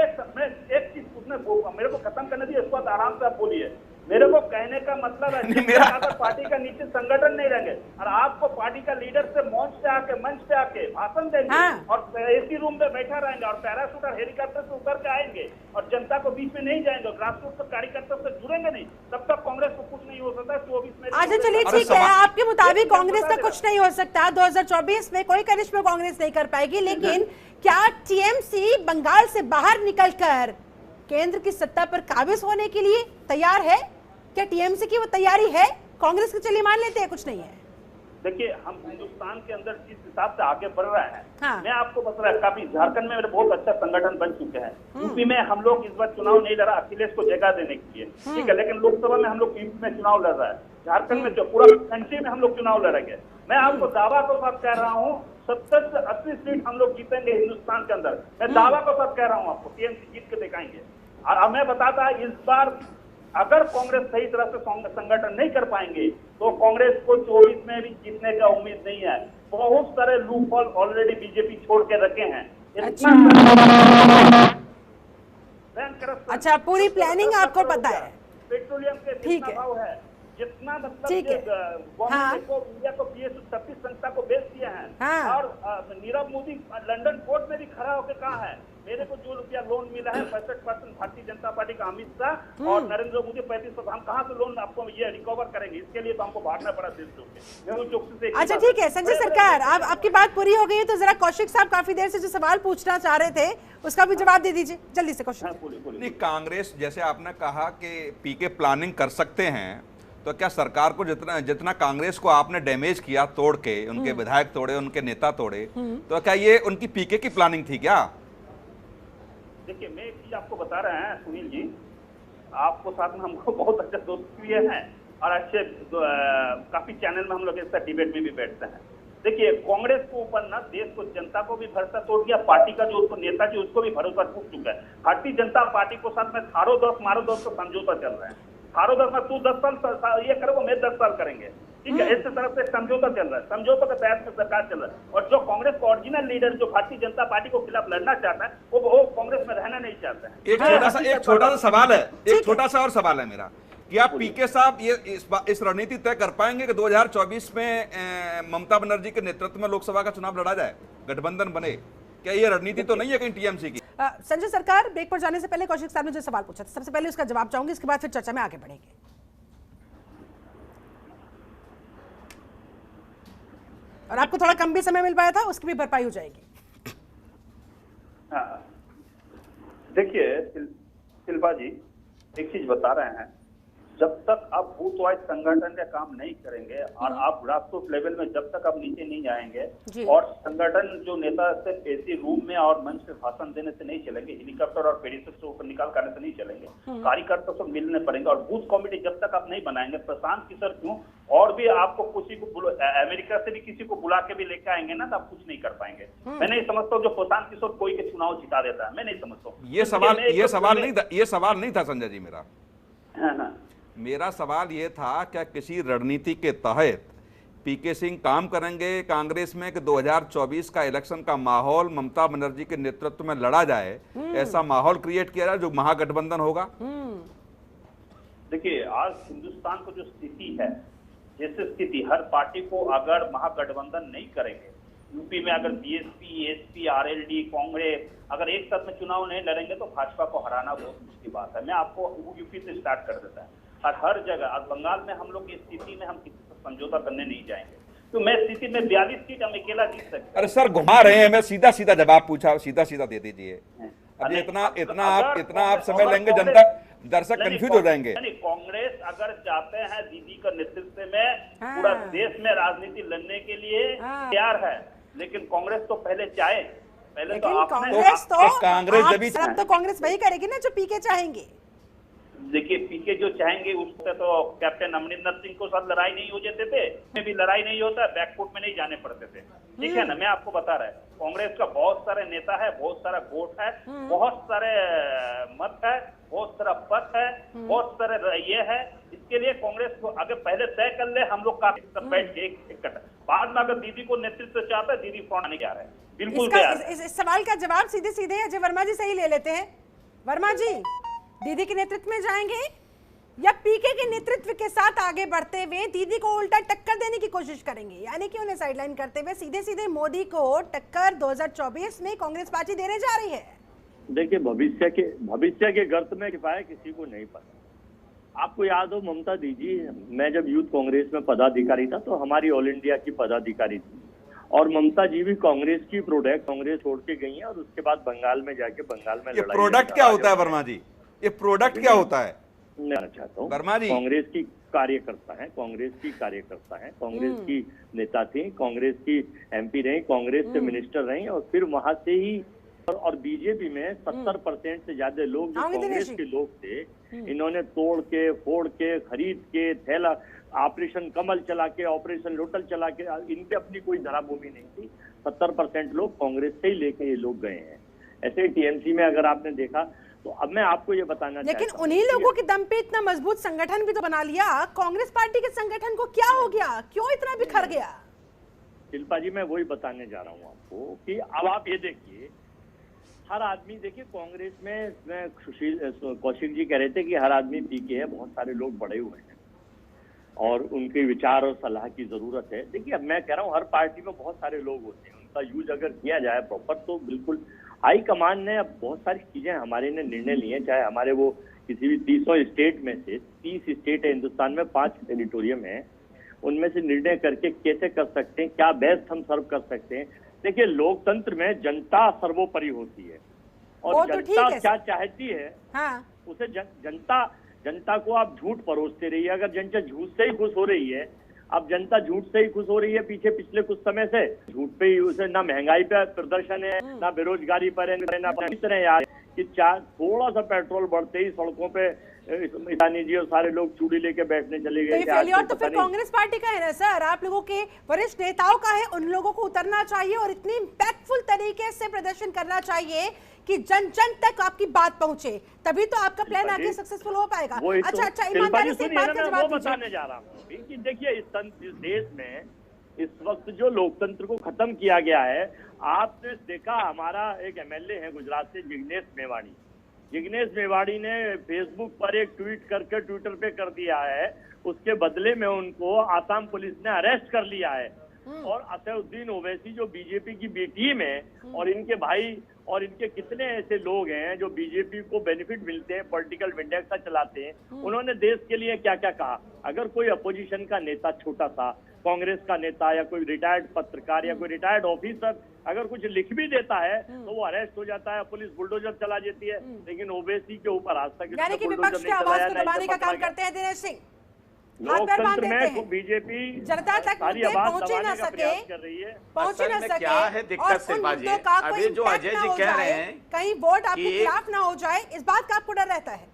एक चीज उसने मेरे को खत्म करने दिए, इसके बाद आराम से आप बोलिए। मेरे को कहने का मतलब है, अगर पार्टी का नीचे संगठन नहीं रहेंगे और आपको पार्टी का लीडर से मंच पे आके भाषण देंगे और एसी रूम में बैठा रहेंगे और पैराशूट और हेलीकॉप्टर से उतर के आएंगे और जनता को बीच में नहीं जाएंगे, ग्रास रूट के कार्यकर्ता से जुड़ेंगे नहीं, तब तक कांग्रेस को कुछ नहीं हो सकता। 24 में अच्छा चलिए ठीक है, आपके मुताबिक कांग्रेस का कुछ नहीं हो सकता, 2024 में कोई करिश्मा कांग्रेस नहीं कर पाएगी, लेकिन क्या टीएमसी बंगाल से बाहर निकलकर केंद्र की सत्ता पर काबिज होने के लिए तैयार है? क्या टीएमसी की वो तैयारी है? कांग्रेस के चलिए मान लेते हैं कुछ नहीं है। देखिए, हम हिंदुस्तान के अंदर जिस हिसाब से आगे बढ़ रहे हैं, मैं आपको बता रहा, काफी झारखंड में मेरे बहुत अच्छा संगठन बन चुके हैं। यूपी में हम लोग इस बार चुनाव नहीं लड़ा अखिलेश को जगह देने के लिए, ठीक है, लेकिन लोकसभा में हम लोग यूपी में चुनाव लड़ रहा है। झारखंड में पूरा कंट्री में हम लोग चुनाव लड़ेंगे। मैं आपको दावा के साथ कह रहा हूँ 70 से 80 सीट हम लोग जीतेंगे हिंदुस्तान के अंदर। मैं दावा के साथ कह रहा हूँ, आपको टीएमसी जीत के दिखाएंगे। और मैं बताता है, इस बार अगर कांग्रेस सही तरह से संगठन नहीं कर पाएंगे तो कांग्रेस को 24 में भी जीतने का उम्मीद नहीं है। बहुत सारे लूप होल ऑलरेडी बीजेपी छोड़ के रखे हैं। अच्छा, पूरी प्लानिंग आपको पता है। पेट्रोलियम के ठीक है, भाव है, जितना मतलब गवर्नमेंट को इंडिया को PSU 36 संस्था को बेच दिया है। और नीरव मोदी लंदन कोर्ट में भी खड़ा होकर कहा है, मेरे को जो रुपया लोन मिला है 65% भारतीय जनता पार्टी का अमित शाह और नरेंद्र मोदी 35%, हम कहाँ से लोन आपको ये रिकवर करेंगे? इसके लिए तो हमको भागना पड़ा देश छोड़ के। अच्छा ठीक है संजय सरकार, अब आपकी बात पूरी हो गई है तो जरा कौशिक साहब काफी देर से जो सवाल पूछना चाह रहे थे उसका भी जवाब दे दीजिए जल्दी से। कौशिक, नहीं, कांग्रेस जैसे आपने कहा कि पीके प्लानिंग कर सकते हैं, तो क्या सरकार को जितना कांग्रेस को आपने डैमेज किया, तोड़ के उनके विधायक तोड़े, उनके नेता तोड़े, तो क्या ये उनकी पीके की प्लानिंग थी क्या? देखिए, मैं एक चीज आपको बता रहे हैं सुनील जी, आपको साथ में हमको बहुत अच्छे दोस्त भी हैं और अच्छे काफी चैनल में हम लोग ऐसा डिबेट में भी बैठते हैं। देखिए, कांग्रेस को ऊपर ना देश को, जनता को भी भरोसा तोड़ दिया, पार्टी का जो उसको नेता जी उसको भी भरोसा टूट चुका है। भारतीय जनता पार्टी को साथ में थारो 10 मारो 10 का समझौता चल रहा है। थारो 10 में तू 10 साल ये करोगे, मैं 10 साल करेंगे, ठीक है, इस तरफ से समझौता चल रहा है, समझौता के तहत में सरकार चल रहा है। और जो कांग्रेस का ओरिजिनल लीडर जो भारतीय जनता पार्टी को खिलाफ लड़ना चाहता है, वो कांग्रेस में रहना नहीं चाहता है। एक छोटा सा सवाल है, एक छोटा सा और सवाल है मेरा, कि आप पीके साहब ये इस रणनीति तय कर पाएंगे कि 2024 में ममता बनर्जी के नेतृत्व में लोकसभा का चुनाव लड़ा जाए, गठबंधन बने? क्या ये रणनीति तो नहीं है कहीं टीएमसी की? संजय सरकार, ब्रेक पर जाने से पहले कौशिक साहब ने जो सवाल पूछा था, सबसे पहले उसका जवाब चाहूंगी, इसके बाद फिर चर्चा में आगे बढ़ेंगे। और आपको थोड़ा कम भी समय मिल पाया था, उसकी भी भरपाई हो जाएगी। देखिए शिल्पा जी, एक चीज बता रहे हैं, जब तक आप बूथ वाइज संगठन का काम नहीं करेंगे और आप ग्रासरूट लेवल में जब तक आप नीचे नहीं जाएंगे और संगठन जो नेता सिर्फ एसी रूम में और मंच पे भाषण देने से नहीं चलेंगे, हेलीकॉप्टर और पेरिस से ऊपर निकाल करने से नहीं चलेंगे, कार्यकर्ता सब मिलने पड़ेंगे। और बूथ कमेटी जब तक आप नहीं बनाएंगे, प्रशांत किशोर क्यों और भी आपको किसी को अमेरिका से भी किसी को बुला के भी लेकर आएंगे ना, तो आप कुछ नहीं कर पाएंगे। मैं नहीं समझता हूँ जो प्रशांत किशोर कोई के चुनाव जिता देता है, मैं नहीं समझता हूँ। ये सवाल नहीं था संजय जी मेरा। मेरा सवाल ये था, क्या किसी रणनीति के तहत पीके सिंह काम करेंगे कांग्रेस में कि 2024 का इलेक्शन का माहौल ममता बनर्जी के नेतृत्व में लड़ा जाए, ऐसा माहौल क्रिएट किया जाए जो महागठबंधन होगा? देखिए, आज हिंदुस्तान को जो स्थिति है, जैसे स्थिति हर पार्टी को अगर महागठबंधन नहीं करेंगे, यूपी में अगर बीएसपी, एसपी, आरएलडी, कांग्रेस अगर एक साथ में चुनाव नहीं लड़ेंगे तो भाजपा को हराना बहुत मुश्किल बात है। मैं आपको यूपी से स्टार्ट कर देता है। और हर जगह आज बंगाल में हम लोग की स्थिति में हम किसी से समझौता करने नहीं जाएंगे, तो मैं स्थिति में 42 सीट हम अकेला जीत सकते। अरे सर घुमा रहे हैं, मैं सीधा सीधा जवाब पूछा, सीधा सीधा दे दीजिए। अब इतना आप समय लेंगे, जनता दर्शक कंफ्यूज हो जाएंगे। कांग्रेस अगर चाहते हैं दीदी का नेतृत्व में पूरा देश में राजनीति लड़ने के लिए तैयार है, लेकिन कांग्रेस तो पहले चाहे, पहले तो कांग्रेस वही करेगी ना जो पीके चाहेंगे। देखिए, पीके जो चाहेंगे उससे तो कैप्टन अमरिंदर सिंह को साथ लड़ाई नहीं हो जाते थे, में भी लड़ाई नहीं होता, बैकफुट में नहीं जाने पड़ते थे। ठीक है ना, मैं आपको बता रहा है, कांग्रेस का बहुत सारे नेता है, बहुत सारा वोट है, बहुत सारे मत है, बहुत सारा पद है, बहुत सारे ये है। इसके लिए कांग्रेस को अगर पहले तय कर ले हम लोग काफी सब बैठ के इकट्ठा, बाद में अगर दीदी को नेतृत्व चाहता है, दीदी फ्रंट नहीं जा रहे हैं, बिल्कुल इस सवाल का जवाब सीधे सीधे अजय वर्मा जी से ही ले लेते हैं। वर्मा जी, दीदी के नेतृत्व में जाएंगे या पीके के नेतृत्व के साथ आगे बढ़ते हुए दीदी को उल्टा टक्कर देने की कोशिश करेंगे, यानी कि उन्हें साइडलाइन करते हुए सीधे सीधे मोदी को टक्कर 2024 में कांग्रेस पार्टी देने जा रही है? देखिए, भविष्य के गर्त में किफायत किसी को नहीं पता। आपको याद हो ममता दीदी, मैं जब यूथ कांग्रेस में पदाधिकारी था तो हमारी ऑल इंडिया की पदाधिकारी थी, और ममता जी भी कांग्रेस की प्रोडक्ट, कांग्रेस छोड़ के गई है और उसके बाद बंगाल में जाके बंगाल में लड़ाई। प्रोडक्ट क्या होता है वर्मा जी? ये प्रोडक्ट क्या होता है? मैं चाहता हूँ वर्मा जी, कांग्रेस की कार्यकर्ता है, कांग्रेस की कार्यकर्ता है, कांग्रेस की नेता थी, कांग्रेस की एमपी रही, कांग्रेस से मिनिस्टर रही, और फिर वहां से ही और बीजेपी में 70% से ज्यादा लोग जो कांग्रेस के लोग थे, इन्होंने तोड़ के, फोड़ के, खरीद के, थैला ऑपरेशन कमल चला के, ऑपरेशन लोटल चला के, इनकी अपनी कोई धराभूमि नहीं थी। 70% लोग कांग्रेस से ही लेके ये लोग गए हैं। ऐसे टीएमसी में अगर आपने देखा तो अब मैं आपको ये बताना लेकिन उन्हीं लोगों के दम पे इतना मजबूत संगठन भी तो बना लिया। कांग्रेस पार्टी के संगठन को क्या हो गया, क्यों इतना बिखर गया? शिल्पा जी, मैं वही बताने जा रहा हूँ आपको कि अब आप ये देखिए, हर आदमी, देखिए कांग्रेस में कौशिक जी कह रहे थे कि हर आदमी पीके है, बहुत सारे लोग बड़े हुए हैं और उनके विचार और सलाह की जरूरत है। देखिए, अब मैं कह रहा हूँ हर पार्टी में बहुत सारे लोग होते हैं, उनका यूज अगर किया जाए प्रॉपर तो बिल्कुल। हाईकमान ने अब बहुत सारी चीजें हमारे ने निर्णय लिए, चाहे हमारे वो किसी भी 300 स्टेट में से 30 स्टेट है हिंदुस्तान में, 5 टेरिटोरियम है, उनमें से निर्णय करके कैसे कर सकते हैं, क्या बेस्ट हम सर्व कर सकते हैं। देखिए, लोकतंत्र में जनता सर्वोपरि होती है और जनता क्या चाहती है, उसे जनता को आप झूठ परोसते रहिए। अगर जनता झूठ से ही खुश हो रही है, अब जनता झूठ से ही खुश हो रही है पिछले कुछ समय से, झूठ पे ही उसे ना महंगाई पे प्रदर्शन है, ना बेरोजगारी पर है, ना तरह यार कि थोड़ा सा पेट्रोल बढ़ते ही सड़कों पे ईरानी जी और सारे लोग चूड़ी लेके बैठने चले गए। तो फिर कांग्रेस पार्टी का है ना सर, आप लोगों के वरिष्ठ नेताओं का है, उन लोगों को उतरना चाहिए और इतनी इम्पैक्टफुल तरीके से प्रदर्शन करना चाहिए कि जन जन तक आपकी बात पहुंचे, तभी तो आपका प्लान आगे सक्सेसफुल हो पाएगा। अच्छा, ईमानदारी से बात का जवाब बताने जा रहा हूँ कि देखिए, इस देश में इस वक्त जो लोकतंत्र को खत्म किया गया है, आपने देखा हमारा एक एमएलए है गुजरात से, जिग्नेश मेवाड़ी ने फेसबुक पर एक ट्वीट करके ट्विटर पे कर दिया है, उसके बदले में उनको आसाम पुलिस ने अरेस्ट कर लिया है। और असदुद्दीन ओवैसी जो बीजेपी की बी टीम है और इनके भाई और इनके कितने ऐसे लोग हैं जो बीजेपी को बेनिफिट मिलते हैं, पॉलिटिकल विंडेक्सा चलाते हैं, उन्होंने देश के लिए क्या क्या कहा। अगर कोई अपोजिशन का नेता छोटा सा कांग्रेस का नेता या कोई रिटायर्ड पत्रकार या कोई रिटायर्ड ऑफिसर अगर कुछ लिख भी देता है तो वो अरेस्ट हो जाता है, पुलिस बुलडोजर चला देती है, लेकिन ओवैसी के ऊपर आज तक यानी कि विपक्ष की आवाज को दबाने का काम करते हैं दिनेश सिंह, हाथ पैर बांध देते हैं, बीजेपी जनता तक मुद्दे पहुंचे ना सके, पहुंचे ना सके, क्या है दिक्कत और उन मुद्दों का कोई अभी जो अजय जी कह रहे हैं कहीं वोट आपके खिलाफ ना हो जाए, इस बात का आपको डर रहता है?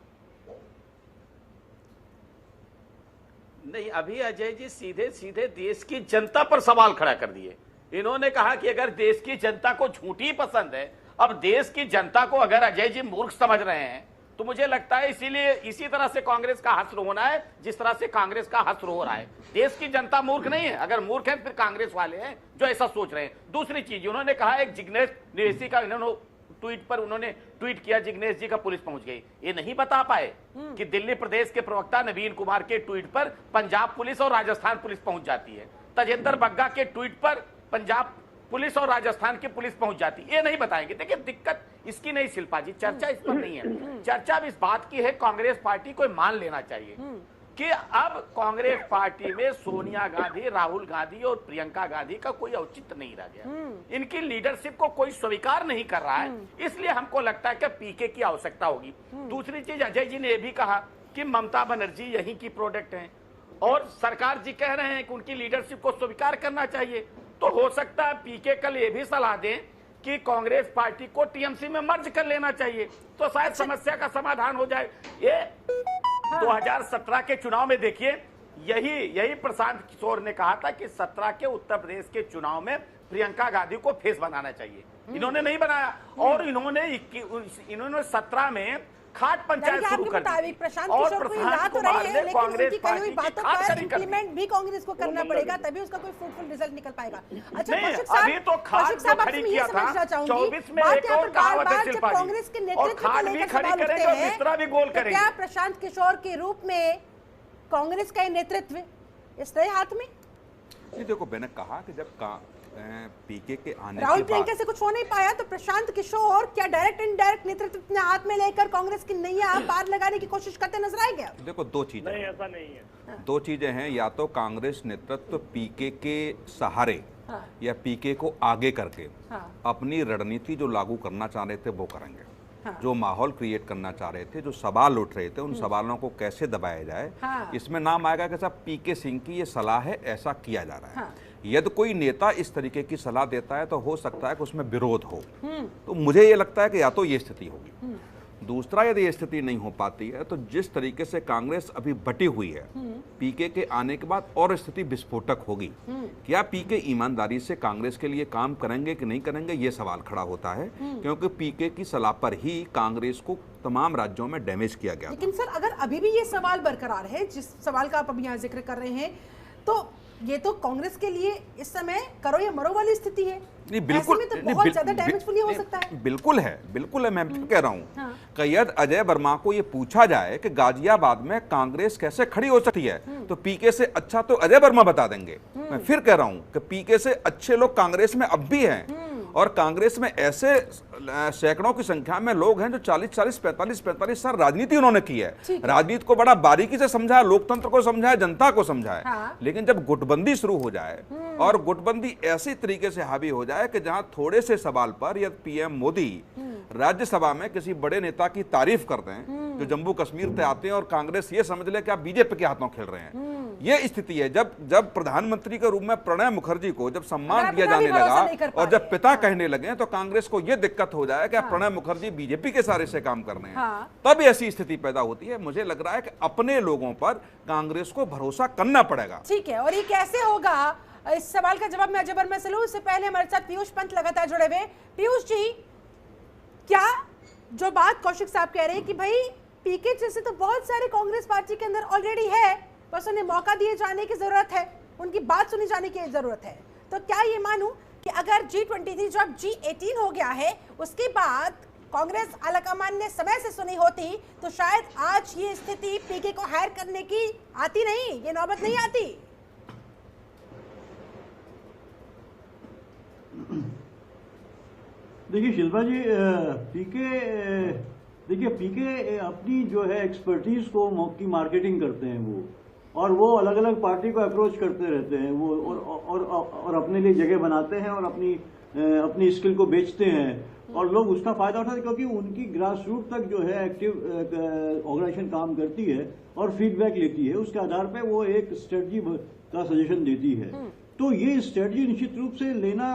नहीं, अभी अजय जी सीधे सीधे देश की जनता पर सवाल खड़ा कर दिए। इन्होंने कहा कि अगर देश की जनता को झूठी पसंद है, अब देश की जनता को अगर अजय जी मूर्ख समझ रहे हैं, तो मुझे लगता है इसीलिए इसी तरह से कांग्रेस का हश्र होना है जिस तरह से कांग्रेस का हश्र हो रहा है। देश की जनता मूर्ख नहीं है, अगर मूर्ख है फिर कांग्रेस वाले हैं जो ऐसा सोच रहे हैं। दूसरी चीज उन्होंने कहा, एक जिग्नेश निवेशी का इन्होंने ट्वीट पर उन्होंने ट्वीट किया, जिग्नेश जी का पुलिस पहुंच गई। ये नहीं बता पाए कि दिल्ली प्रदेश के प्रवक्ता नवीन कुमार के ट्वीट पर पंजाब पुलिस और राजस्थान पुलिस पहुंच जाती है, तजेंद्र बग्गा के ट्वीट पर पंजाब पुलिस और राजस्थान की पुलिस पहुंच जाती है। ये नहीं बताएंगे। देखिए दिक्कत इसकी नहीं शिल्पा जी, चर्चा इस पर नहीं है, चर्चा इस बात की है कांग्रेस पार्टी को मान लेना चाहिए कि अब कांग्रेस पार्टी में सोनिया गांधी, राहुल गांधी और प्रियंका गांधी का कोई औचित्य नहीं रह गया। इनकी लीडरशिप को कोई स्वीकार नहीं कर रहा है, इसलिए हमको लगता है कि पीके की आवश्यकता होगी। दूसरी चीज अजय जी ने यह भी कहा कि ममता बनर्जी यहीं की प्रोडक्ट हैं और सरकार जी कह रहे हैं कि उनकी लीडरशिप को स्वीकार करना चाहिए। तो हो सकता है पीके कल ये भी सलाह दें कि कांग्रेस पार्टी को टीएमसी में मर्ज कर लेना चाहिए, तो शायद समस्या का समाधान हो जाए। ये 2017 के चुनाव में देखिए, यही प्रशांत किशोर ने कहा था कि 17 के उत्तर प्रदेश के चुनाव में प्रियंका गांधी को फेस बनाना चाहिए, इन्होंने नहीं बनाया और इन्होंने 17 में खाट पंचायत शुरू कर दी। प्रशांत किशोर को याद तो रही है, लेकिन उनकी कही हुई बातों पर इंप्लीमेंट भी कांग्रेस को करना पड़ेगा, तभी उसका कोई फ्रूटफुल रिजल्ट निकल पाएगा। अच्छा कौशिक साहब, अभी तो खाट जो खड़ी किया था 24 में एक और कहावत है शिल्पा जी, कांग्रेस के नेतृत्व को लेकर खड़ी करेंगे और दूसरा भी गोल करेंगे। क्या प्रशांत किशोर के रूप में कांग्रेस का नेतृत्व इस नए हाथ में? देखो मैंने कहा कि जब पीके के आने राहुल के प्रियंका से कुछ हो नहीं पाया तो प्रशांत किशोर क्या डायरेक्ट इनडायरेक्ट नेतृत्व अपने हाथ में लेकर कांग्रेस की नैया पार लगाने की कोशिश करते नजर आए क्या? देखो दो चीजें, नहीं ऐसा नहीं है, दो चीजें हैं, या तो कांग्रेस नेतृत्व पीके के सहारे या पीके को आगे करके अपनी रणनीति जो लागू करना चाह रहे थे वो करेंगे। जो माहौल क्रिएट करना चाह रहे थे, जो सवाल उठ रहे थे, उन सवालों को कैसे दबाया जाए, इसमें नाम आएगा कि साहब पीके सिंह की ये सलाह है, ऐसा किया जा रहा है। यदि कोई नेता इस तरीके की सलाह देता है तो हो सकता है कि उसमें विरोध हो, तो मुझे ये लगता है कि या तो ये स्थिति होगी। दूसरा, यदि ये स्थिति नहीं हो पाती है तो जिस तरीके से कांग्रेस अभी बटी हुई है, पीके के आने के बाद और स्थिति विस्फोटक होगी। क्या पीके ईमानदारी से कांग्रेस के लिए काम करेंगे कि नहीं करेंगे, ये सवाल खड़ा होता है, क्योंकि पीके की सलाह पर ही कांग्रेस को तमाम राज्यों में डैमेज किया गया। लेकिन सर अगर अभी भी ये सवाल बरकरार है, जिस सवाल का आप अभी यहाँ जिक्र कर रहे हैं, तो ये तो कांग्रेस के लिए इस समय करो या मरो वाली स्थिति है। नहीं बिल्कुल, ऐसे में तो बहुत ज्यादा डैमेजफुल हो सकता है। बिल्कुल है, बिल्कुल है, मैं कह रहा हूँ कि यदि अजय वर्मा को ये पूछा जाए कि गाजियाबाद में कांग्रेस कैसे खड़ी हो सकती है, तो पीके से अच्छा तो अजय वर्मा बता देंगे। मैं फिर कह रहा हूँ कि पीके से अच्छे लोग कांग्रेस में अब भी हैं, और कांग्रेस में ऐसे सैकड़ों की संख्या में लोग हैं जो 40-40, 45-45 साल राजनीति उन्होंने की है, राजनीति को बड़ा बारीकी से समझा है, लोकतंत्र को समझा है, जनता को समझा है। लेकिन जब गुटबंदी शुरू हो जाए और गुटबंदी ऐसी तरीके से हावी हो जाए कि जहां थोड़े से सवाल पर यदि पीएम मोदी राज्यसभा में किसी बड़े नेता की तारीफ करते हैं जो जम्मू कश्मीर से आते हैं और कांग्रेस ये समझ ले कि आप बीजेपी के हाथों खेल रहे हैं, ये स्थिति है। जब प्रधानमंत्री के रूप में प्रणब मुखर्जी को जब सम्मान दिया जाने लगा और जब पिता कहने लगे तो कांग्रेस को यह दिक्कत हो जाए कि प्रणब मुखर्जी बीजेपी के सारे से काम कर रहे हैं, तब ऐसी स्थिति पैदा होती है। मुझे लग रहा है कि अपने लोगों पर कांग्रेस को भरोसा करना पड़ेगा। ठीक है, और ये कैसे होगा, इस सवाल का जवाब मैं अजय वर्मा से लूं। इससे पहले हमारे साथ पीयूष पंत लगातार जुड़े हुए। पीयूष जी, क्या जो बात कौशिक साहब कह रहे हैं कि भाई पीके जैसे तो बहुत सारे कांग्रेस पार्टी के अंदर ऑलरेडी है, बस उन्हें मौका दिए जाने की जरूरत है, उनकी बात सुनी जाने की जरूरत है, तो क्या ये मानूं कि अगर G23 जो अब G18 हो गया है, उसके बाद कांग्रेस आलाकमान ने समय से सुनी होती तो शायद आज ये स्थिति पीके को हायर करने की आती नहीं, ये नौबत नहीं आती? देखिए शिल्पा जी, पीके अपनी जो है एक्सपर्टीज को की मार्केटिंग करते हैं वो, और वो अलग अलग पार्टी को अप्रोच करते रहते हैं वो और अपने लिए जगह बनाते हैं और अपनी स्किल को बेचते हैं और लोग उसका फायदा उठाते हैं क्योंकि उनकी ग्रास रूट तक जो है एक्टिव ऑर्गेनाइजेशन काम करती है और फीडबैक लेती है, उसके आधार पर वो एक स्ट्रेटजी का सजेशन देती है। तो ये स्ट्रेटजी निश्चित रूप से लेना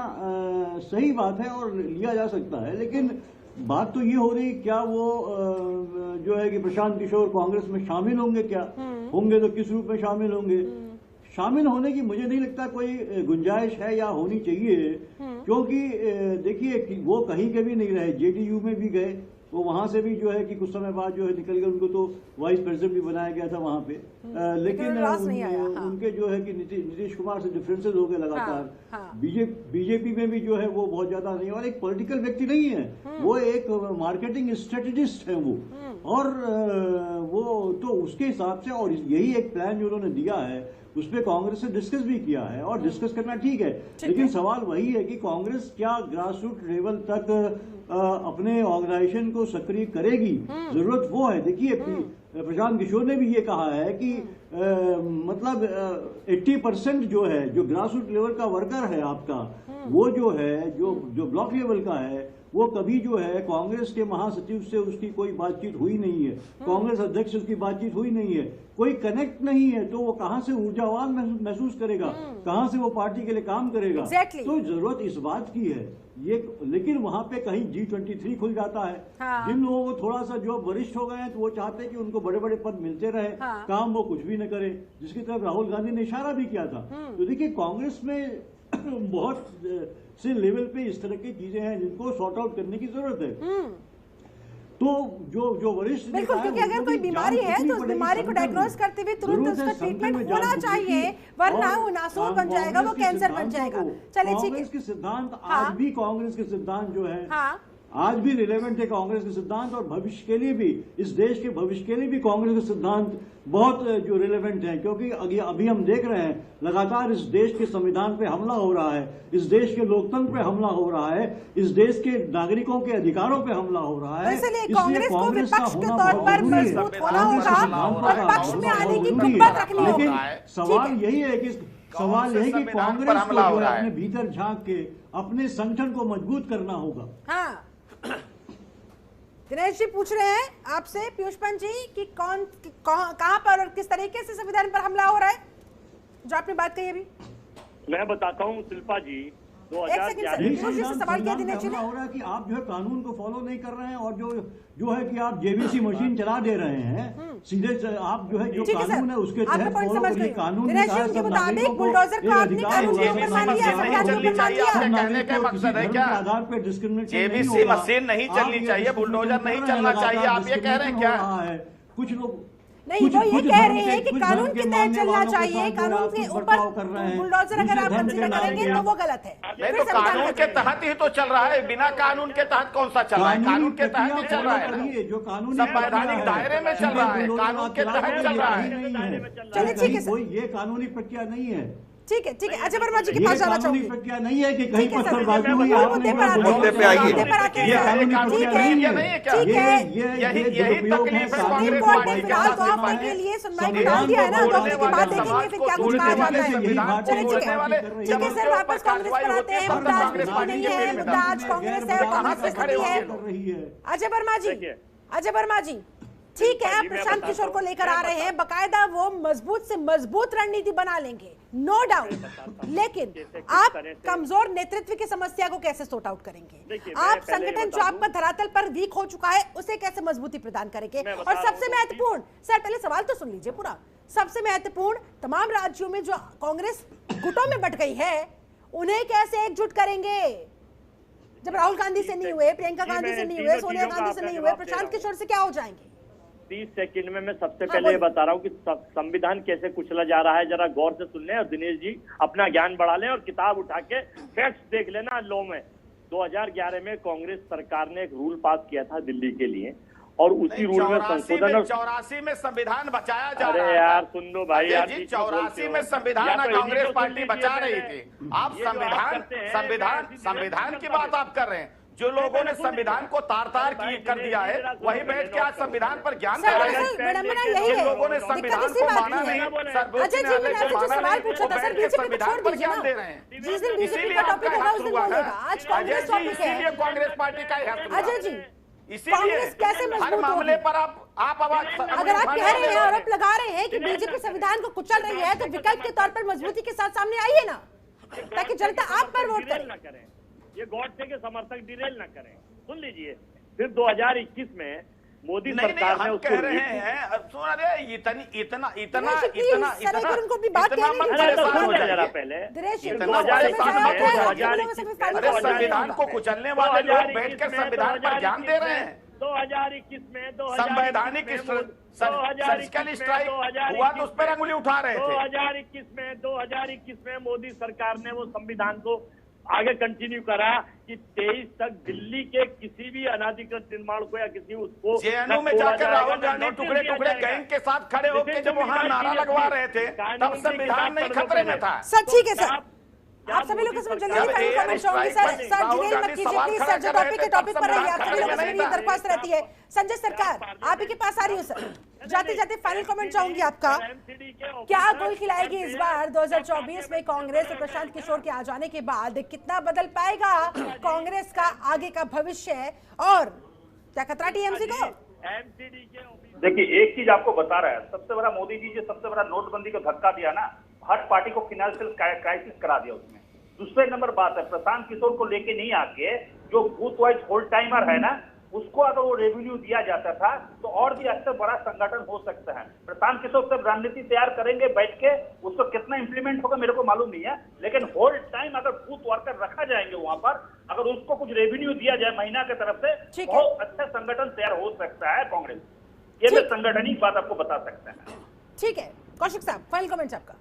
सही बात है और लिया जा सकता है, लेकिन बात तो ये हो रही क्या वो जो है कि प्रशांत किशोर कांग्रेस में शामिल होंगे, क्या होंगे तो किस रूप में शामिल होंगे। शामिल होने की मुझे नहीं लगता कोई गुंजाइश है या होनी चाहिए, क्योंकि देखिए वो कहीं के भी नहीं रहे, जेडीयू में भी गए, वो वहां से भी जो है कि कुछ समय बाद जो है निकल गए, उनको तो वाइस प्रेसिडेंट भी बनाया गया था वहां पे, लेकिन उनके जो है कि नीतीश कुमार से डिफरेंसेस हो गए लगातार। बीजेपी में भी जो है वो बहुत ज्यादा नहीं, और एक पॉलिटिकल व्यक्ति नहीं है, वो एक मार्केटिंग स्ट्रेटेजिस्ट है वो, और वो तो उसके हिसाब से, और यही एक प्लान जो उन्होंने दिया है उस पर कांग्रेस से डिस्कस भी किया है और डिस्कस करना ठीक है, लेकिन सवाल वही है कि कांग्रेस क्या ग्रास रूट लेवल तक अपने ऑर्गेनाइजेशन को सक्रिय करेगी, जरूरत वो है। देखिए प्रशांत किशोर ने भी ये कहा है कि मतलब 80% जो है जो ग्रास रूट लेवल का वर्कर है आपका, वो जो है जो ब्लॉक लेवल का है, वो कभी जो है कांग्रेस के महासचिव से उसकी कोई बातचीत हुई नहीं है, कांग्रेस अध्यक्ष से उसकी बातचीत हुई नहीं है, कोई कनेक्ट नहीं है, तो वो कहां से ऊर्जावान महसूस करेगा, कहां से वो पार्टी के लिए काम करेगा। तो जरूरत इस बात की है ये, लेकिन वहां पे कहीं G23 खुल जाता है। जिन लोगों को थोड़ा सा जो वरिष्ठ हो गए हैं तो वो चाहते हैं कि उनको बड़े बड़े पद मिलते रहे, काम वो कुछ भी न करे, जिसकी तरफ राहुल गांधी ने इशारा भी किया था। तो देखिए कांग्रेस में बहुत से लेवल पे इस तरह की चीजें हैं जिनको सॉर्ट आउट करने की जरूरत है। तो जो वरिष्ठ, बिल्कुल, क्योंकि अगर कोई बीमारी है तो उस बीमारी को डायग्नोज करते हुए तुरंत उसका ट्रीटमेंट होना चाहिए, वरना वो नासूर बन जाएगा, वो कैंसर बन जाएगा। चलिए ठीक है, कांग्रेस के सिद्धांत आज भी, कांग्रेस के सिद्धांत जो है आज भी रिलेवेंट है, कांग्रेस के सिद्धांत, और भविष्य के लिए भी, इस देश के भविष्य के लिए भी कांग्रेस के सिद्धांत बहुत जो रिलेवेंट है, क्योंकि अभी हम देख रहे हैं लगातार इस देश के संविधान पे हमला हो रहा है, इस देश के लोकतंत्र पे हमला हो रहा है, इस देश के नागरिकों के अधिकारों पे हमला हो रहा है। इसलिए कांग्रेस को विपक्ष के तौर पर मजबूत होना होगा और पक्ष में आने की कुव्वत रखनी होगी। सवाल यही है कि कांग्रेस को जो है अपने भीतर झांक के अपने संगठन को मजबूत करना होगा। हाँ, दिनेश जी पूछ रहे हैं आपसे, पीयूष पंत जी, कि कहां पर और किस तरीके से संविधान पर हमला हो रहा है, जो आपने बात कही अभी। मैं बताता हूँ शिल्पा जी, 2011 सवाल किया दिनेश जी ने, हो रहा है कि आप जो है कानून को फॉलो नहीं कर रहे हैं, और जो है कि आप जेबीसी मशीन चला दे रहे हैं, सीधे आप जो है जो कानून है उसके तहत फॉलो करिए। कानून के मुताबिक बुलडोजर को आपने कानून के ऊपर मान लिया, कहने का मकसद है क्या आधार पर डिस्क्रिमिनेशन जेबीसी मशीन नहीं चलनी चाहिए, बुलडोजर नहीं चलना चाहिए, आप ये कह रहे हैं क्या? कुछ लोग नहीं, वो ये कह रहे हैं कि कानून के तहत चलना चाहिए, कानून के ऊपर बुलडोजर अगर आप कंसीडर करेंगे तो वो गलत है। नहीं तो कानून के तहत ही तो चल रहा है, बिना कानून के तहत कौन सा चल रहा है? कानून के तहत ही चल रहा है, जो कानून संवैधानिक दायरे में चल रहा है, कानून के तहत चल रहा है। चलिए ठीक है, ये कानूनी प्रक्रिया नहीं है। ठीक है, ठीक है, अजय वर्मा जी के पास जाना चाहूंगी। प्रक्रिया नहीं है कि कहीं पत्थरबाजी हुई, मुद्दे पर आइए, ये कानूनी प्रक्रिया नहीं है क्या? ठीक है, यही तकलीफ है सुप्रीम कोर्ट ने फिलहाल 2 हफ्ते के लिए सुनवाई में डाल दिया है ना, 2 हफ्ते के बाद देखेंगे फिर क्या कुछ कहा जाता है। चलिए ठीक है सर, वापस कांग्रेस पर आते हैं। मुद्दा आज बीजेपी नहीं है, मुद्दा आज कांग्रेस है, कांग्रेस की स्थिति है। अजय वर्मा जी, ठीक है, प्रशांत किशोर को लेकर आ रहे हैं, बकायदा वो मजबूत से मजबूत रणनीति बना लेंगे, नो डाउट, लेकिन आप कमजोर नेतृत्व की समस्या को कैसे सॉर्ट आउट करेंगे? आप संगठन जो आपका धरातल पर वीक हो चुका है उसे कैसे मजबूती प्रदान करेंगे? और सबसे महत्वपूर्ण, सर पहले सवाल तो सुन लीजिए पूरा, सबसे महत्वपूर्ण, तमाम राज्यों में जो कांग्रेस गुटों में बट गई है उन्हें कैसे एकजुट करेंगे? जब राहुल गांधी से नहीं हुए, प्रियंका गांधी से नहीं हुए, सोनिया गांधी से नहीं हुए, प्रशांत किशोर से क्या हो जाएंगे? 30 सेकंड में मैं सबसे पहले ये बता रहा हूँ कि संविधान कैसे कुचला जा रहा है, जरा गौर से सुन लें, और दिनेश जी अपना ज्ञान बढ़ा लें और किताब उठा के फैक्ट्स देख लेना लॉ में। 2011 में कांग्रेस सरकार ने एक रूल पास किया था दिल्ली के लिए, और उसी रूल में संशोधन, और 84 में संविधान बचाया जा रहा है। अरे यार सुन लो भाई, यार 84 में संविधान कांग्रेस पार्टी बचा रही थी, आप संविधान की बात आप कर रहे हैं। जो लोगों ने संविधान को तार-तार कर दिया है, वही बैठ के आज संविधान पर ज्ञान दे रहे हैं। जिन लोगों ने संविधान को माना नहीं, सर्वोच्च न्यायालय को माना नहीं, वो बैठ के संविधान पर ज्ञान दे रहे हैं। इसीलिए आपका हाथ हुआ है। अजय जी, इसीलिए कांग्रेस पार्टी का अजय जी, इसीलिए हर मामले पर आप आवाज, अगर आप कह रहे हैं, आरोप लगा रहे हैं कि बीजेपी संविधान को कुचल रही है, तो विकल्प के तौर पर मजबूती के साथ सामने आइए ना, ताकि जनता आप पर वोट करे। ये गॉडसे के समर्थक डिरेल ना करें। सुन लीजिए, फिर 2021 में मोदी सरकार ने उसको कह रहे हैं, सुन रहे इतना इतना इतना इतना उनको भी बात इतना मत परेशान हो जाइए पहले। संविधान को कुचलने वाले लोग बैठकर संविधान पर ज्ञान दे रहे हैं। 2021 में संवैधानिक सर्जिकल स्ट्राइक हुआ तो उस पर अंगुली उठा रहे थे। 2021 में मोदी सरकार ने वो संविधान को आगे कंटिन्यू करा कि 23 तक दिल्ली के किसी भी अनाधिकृत निर्माण को या किसी उसको जेएनयू में जाकर राहुल गांधी टुकड़े टुकड़े गैंग के साथ खड़े होकर जब वहां नारा लगवा रहे थे, तब संविधान नहीं खतरे में था। सर ठीक है सर, आप सभी लोग इसमें जल्दी फाइनल कमेंट चाहूंगी। सर डिले मत कीजिए प्लीज सर, जो टॉपिक के टॉपिक पर रहिए, आप सभी लोगों से मेरी दरख्वास्त रहती है। संजय सरकार, आप ही के पास आ रही हूँ सर, जाते जाते फाइनल कमेंट चाहूंगी आपका। क्या गोल खिलाएगी इस बार 2024 में कांग्रेस और प्रशांत किशोर के आ जाने के बाद? कितना बदल पाएगा कांग्रेस का आगे का भविष्य, और क्या खतरा टीएमसी को? देखिए, एक चीज आपको बता रहा है, सबसे बड़ा मोदी जी जो सबसे बड़ा नोटबंदी को धक्का दिया ना, हर पार्टी को फाइनेंशियल क्राइसिस करा दिया उसमें। दूसरे नंबर बात है, प्रशांत किशोर को लेके नहीं आके जो बूथ वाइज होल्ड टाइमर है ना, उसको अगर वो रेवेन्यू दिया जाता था तो और भी अच्छा बड़ा संगठन हो सकता है। प्रशांत किशोर सब रणनीति तैयार करेंगे बैठ के, उसको कितना इंप्लीमेंट होगा मेरे को मालूम नहीं है, लेकिन होल्ड टाइम अगर बूथ वर्कर रखा जाएंगे वहां पर, अगर उसको कुछ रेवेन्यू दिया जाए महीना की तरफ से, बहुत अच्छा संगठन तैयार हो सकता है कांग्रेस। ये मैं संगठनिक बात आपको बता सकता है। ठीक है कौशिक साहब, फाइनल कमेंट आपका।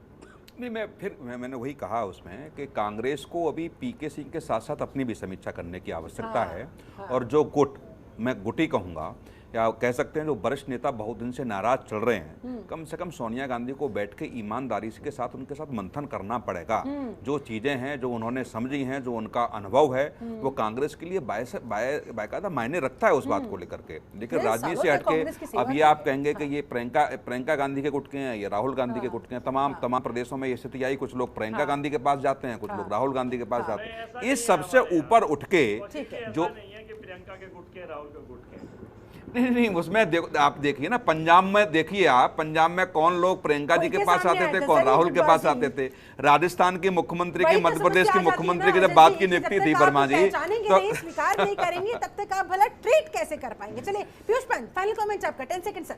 नहीं, मैंने वही कहा उसमें कि कांग्रेस को अभी पीके सिंह के साथ साथ अपनी भी समीक्षा करने की आवश्यकता है। और जो गुट, मैं गुटी कहूँगा या कह सकते हैं जो वरिष्ठ नेता बहुत दिन से नाराज चल रहे हैं, कम से कम सोनिया गांधी को बैठ के ईमानदारी के साथ उनके साथ मंथन करना पड़ेगा। जो चीज़ें हैं जो उन्होंने समझी हैं, जो उनका अनुभव है, वो कांग्रेस के लिए बाकायदा मायने रखता है उस बात को लेकर के। लेकिन राजनीति से हटके अब ये आप कहेंगे कि ये प्रियंका गांधी के गुट के हैं, ये राहुल गांधी के गुट के हैं। तमाम प्रदेशों में ये स्थिति आई, कुछ लोग प्रियंका गांधी के पास जाते हैं, कुछ लोग राहुल गांधी के पास जाते हैं। इस सबसे ऊपर उठ के जो प्रियंका के गुट के, राहुल के गुट के, नहीं, उसमें आप देखिए ना, पंजाब में देखिए आप, पंजाब में कौन लोग प्रियंका जी के पास आते थे, कौन राहुल के पास आते थे। राजस्थान के मुख्यमंत्री की, मध्य प्रदेश के मुख्यमंत्री की जब बात की नियुक्ति थी वर्मा जी, तो स्वीकार नहीं करेंगे तब तक आप भला ट्रीट कैसे कर पाएंगे? चलिए पीयूष पंत, फाइनल कमेंट आपका, 10 सेकंड सर।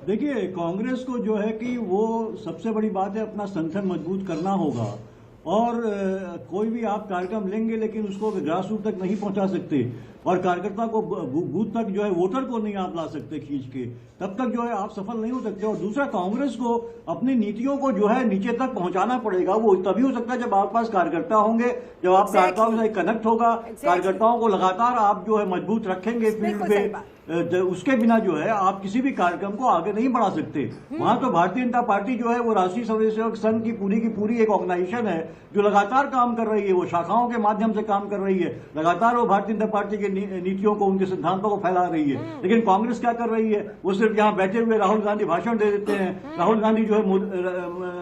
देखिए, कांग्रेस को जो है कि वो सबसे बड़ी बात है अपना संगठन मजबूत करना होगा। और कोई भी आप कार्यक्रम लेंगे लेकिन उसको ग्रास रूट तक नहीं पहुंचा सकते, और कार्यकर्ता को बूथ तक जो है वोटर को नहीं आप ला सकते खींच के, तब तक जो है आप सफल नहीं हो सकते। और दूसरा, कांग्रेस को अपनी नीतियों को जो है नीचे तक पहुंचाना पड़ेगा। वो तभी हो सकता है जब आपके पास कार्यकर्ता होंगे, जब आप कार्यकर्ताओं से कनेक्ट होगा, कार्यकर्ताओं को लगातार आप जो है मजबूत रखेंगे फील्ड पे, उसके बिना जो है आप किसी भी कार्यक्रम को आगे नहीं बढ़ा सकते। वहां तो भारतीय जनता पार्टी जो है वो राष्ट्रीय स्वयंसेवक संघ की पूरी एक ऑर्गेनाइजेशन है जो लगातार काम कर रही है, वो शाखाओं के माध्यम से काम कर रही है, लगातार वो भारतीय जनता पार्टी की नीतियों को, उनके सिद्धांतों को फैला रही है। लेकिन कांग्रेस क्या कर रही है, वो सिर्फ यहाँ बैठे हुए राहुल गांधी भाषण दे देते हैं, राहुल गांधी जो है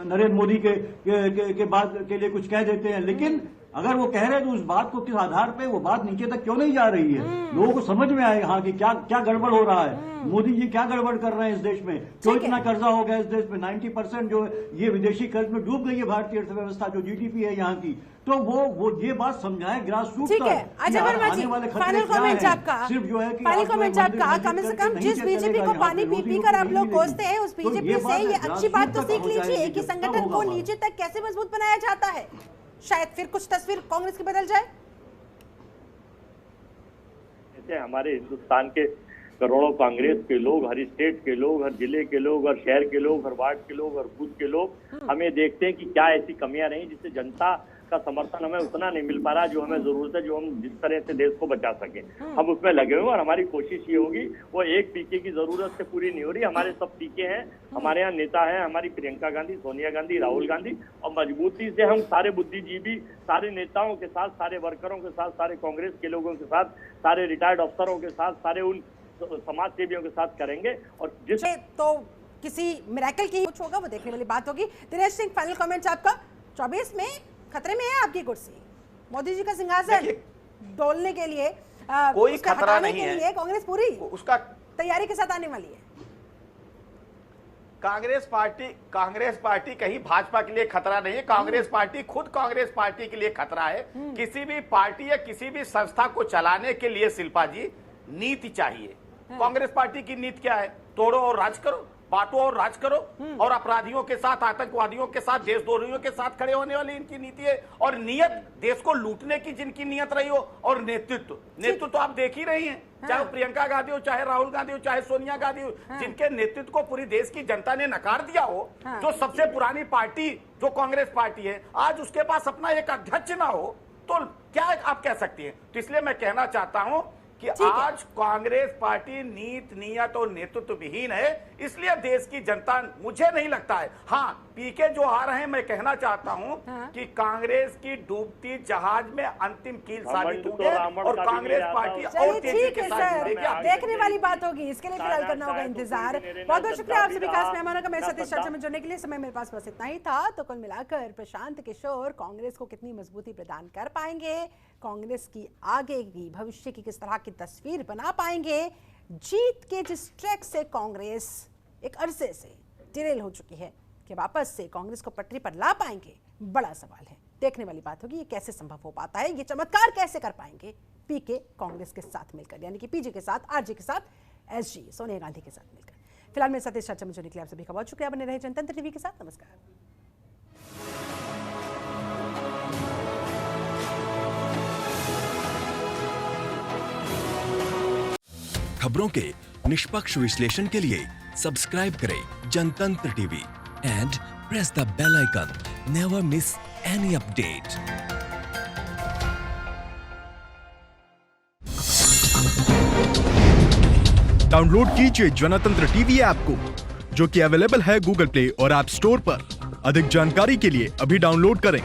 नरेंद्र मोदी के बाद के लिए कुछ कह देते हैं, लेकिन अगर वो कह रहे हैं तो उस बात को किस आधार पे वो बात नीचे तक क्यों नहीं जा रही है? लोगों को समझ में आए हाँ कि क्या गड़बड़ हो रहा है, मोदी जी क्या गड़बड़ कर रहे हैं इस देश में, क्यों इतना कर्जा हो गया इस देश में, 90% जो ये विदेशी कर्ज में डूब गई है भारतीय अर्थव्यवस्था, जो जीडीपी है यहाँ की। तो वो ये बात समझाए ग्रास रूट तक। आने वाले फाइनल कमेंट आपका, सिर्फ जो है कि फाइनल कमेंट आपका, कम से कम जिस बीजेपी को पानी पी कर आप लोग कोसते हैं, उस बीजेपी से ये अच्छी बात तो सीख लीजिए कि संगठन को नीचे तक कैसे मजबूत बनाया जाता है। शायद फिर कुछ तस्वीर कांग्रेस की बदल जाए। जैसे हमारे हिंदुस्तान के करोड़ों कांग्रेस के लोग, हर स्टेट के लोग, हर जिले के लोग, हर शहर के लोग, हर वार्ड के लोग, हर बूथ के लोग, हमें देखते हैं कि क्या ऐसी कमियां रही जिससे जनता का समर्थन हमें उतना नहीं मिल पा रहा जो हमें जरूरत है, जो हम जिस तरह से देश को बचा सके। हम उसमें लगे हुए और हमारी कोशिश ये होगी, वो एक पीके की जरूरत से पूरी नहीं हो रही। हमारे सब पीके हैं, हमारे यहाँ नेता हैं, हमारी प्रियंका गांधी, सोनिया गांधी, राहुल गांधी, और मजबूती से हम सारे बुद्धिजीवी, सारे नेताओं के साथ, सारे वर्करों के साथ, सारे कांग्रेस के लोगों के साथ, सारे रिटायर्ड अफसरों के साथ, सारे उन समाज सेवियों के साथ करेंगे। और जिस तो किसी मिरेकल की कुछ होगा वो देखने वाली बात होगी। दिनेश सिंह, फाइनल कमेंट आपका। 24 में खतरे में है आपकी कुर्सी, मोदी जी का सिंहासन डोलने के लिए कोई खतरा नहीं है। कांग्रेस पूरी उसका तैयारी के साथ आने वाली है। कांग्रेस पार्टी कहीं भाजपा के लिए खतरा नहीं है। कांग्रेस पार्टी खुद कांग्रेस पार्टी के लिए खतरा है। किसी भी पार्टी या किसी भी संस्था को चलाने के लिए शिल्पा जी नीति चाहिए। कांग्रेस पार्टी की नीति क्या है? तोड़ो और राज करो, बांटो और राज करो, और अपराधियों के साथ, आतंकवादियों के साथ, देशद्रोहियों के साथ खड़े होने वाली इनकी नीति है। और नियत देश को लूटने की जिनकी नियत रही हो, और नेतृत्व तो आप देख ही रही हैं, चाहे प्रियंका गांधी हो, चाहे राहुल गांधी हो, चाहे सोनिया गांधी हो, जिनके नेतृत्व को पूरी देश की जनता ने नकार दिया हो। जो सबसे पुरानी पार्टी जो कांग्रेस पार्टी है, आज उसके पास अपना एक अध्यक्ष ना हो तो क्या आप कह सकती हैं? तो इसलिए मैं कहना चाहता हूं कि आज कांग्रेस पार्टी नीति, नियत और नेतृत्व विहीन है। इसलिए देश की जनता, मुझे नहीं लगता है, हाँ पीके जो आ रहे हैं, मैं कहना चाहता हूं कि कांग्रेस की डूबती जहाज में अंतिम कील साबित होंगे और कांग्रेस पार्टी और तेजी के साथ देखने वाली बात होगी। इसके लिए फिलहाल करना होगा इंतजार। बहुत बहुत शुक्रिया आपसे विकास मेहमानों का मेरे साथ इस चर्चा में जुड़ने के लिए। समय मेरे पास बस इतना ही था। तो कुल मिलाकर प्रशांत किशोर कांग्रेस को कितनी मजबूती प्रदान कर पाएंगे, कांग्रेस की आगे की भविष्य की किस तरह की तस्वीर बना पाएंगे, जीत के जिस ट्रैक से कांग्रेस एक अरसे से डिरेल हो चुकी है, कि वापस से कांग्रेस को पटरी पर ला पाएंगे, बड़ा सवाल है। देखने वाली बात होगी ये कैसे संभव हो पाता है, ये चमत्कार कैसे कर पाएंगे पीके कांग्रेस के साथ मिलकर, यानी कि पीजे के साथ, आरजे के साथ, एसजी सोनिया गांधी के साथ मिलकर। फिलहाल मेरे साथ इस चर्चा में जुड़ने के लिए आप सभी का बहुत शुक्रिया। बने रहे जनतंत्र टीवी के साथ। नमस्कार। खबरों के निष्पक्ष विश्लेषण के लिए सब्सक्राइब करें Janatantra TV and press the bell icon. Never miss any update. Download कीजिए जनतंत्र टीवी ऐप को, जो कि अवेलेबल है गूगल प्ले और ऐप स्टोर पर। अधिक जानकारी के लिए अभी डाउनलोड करें।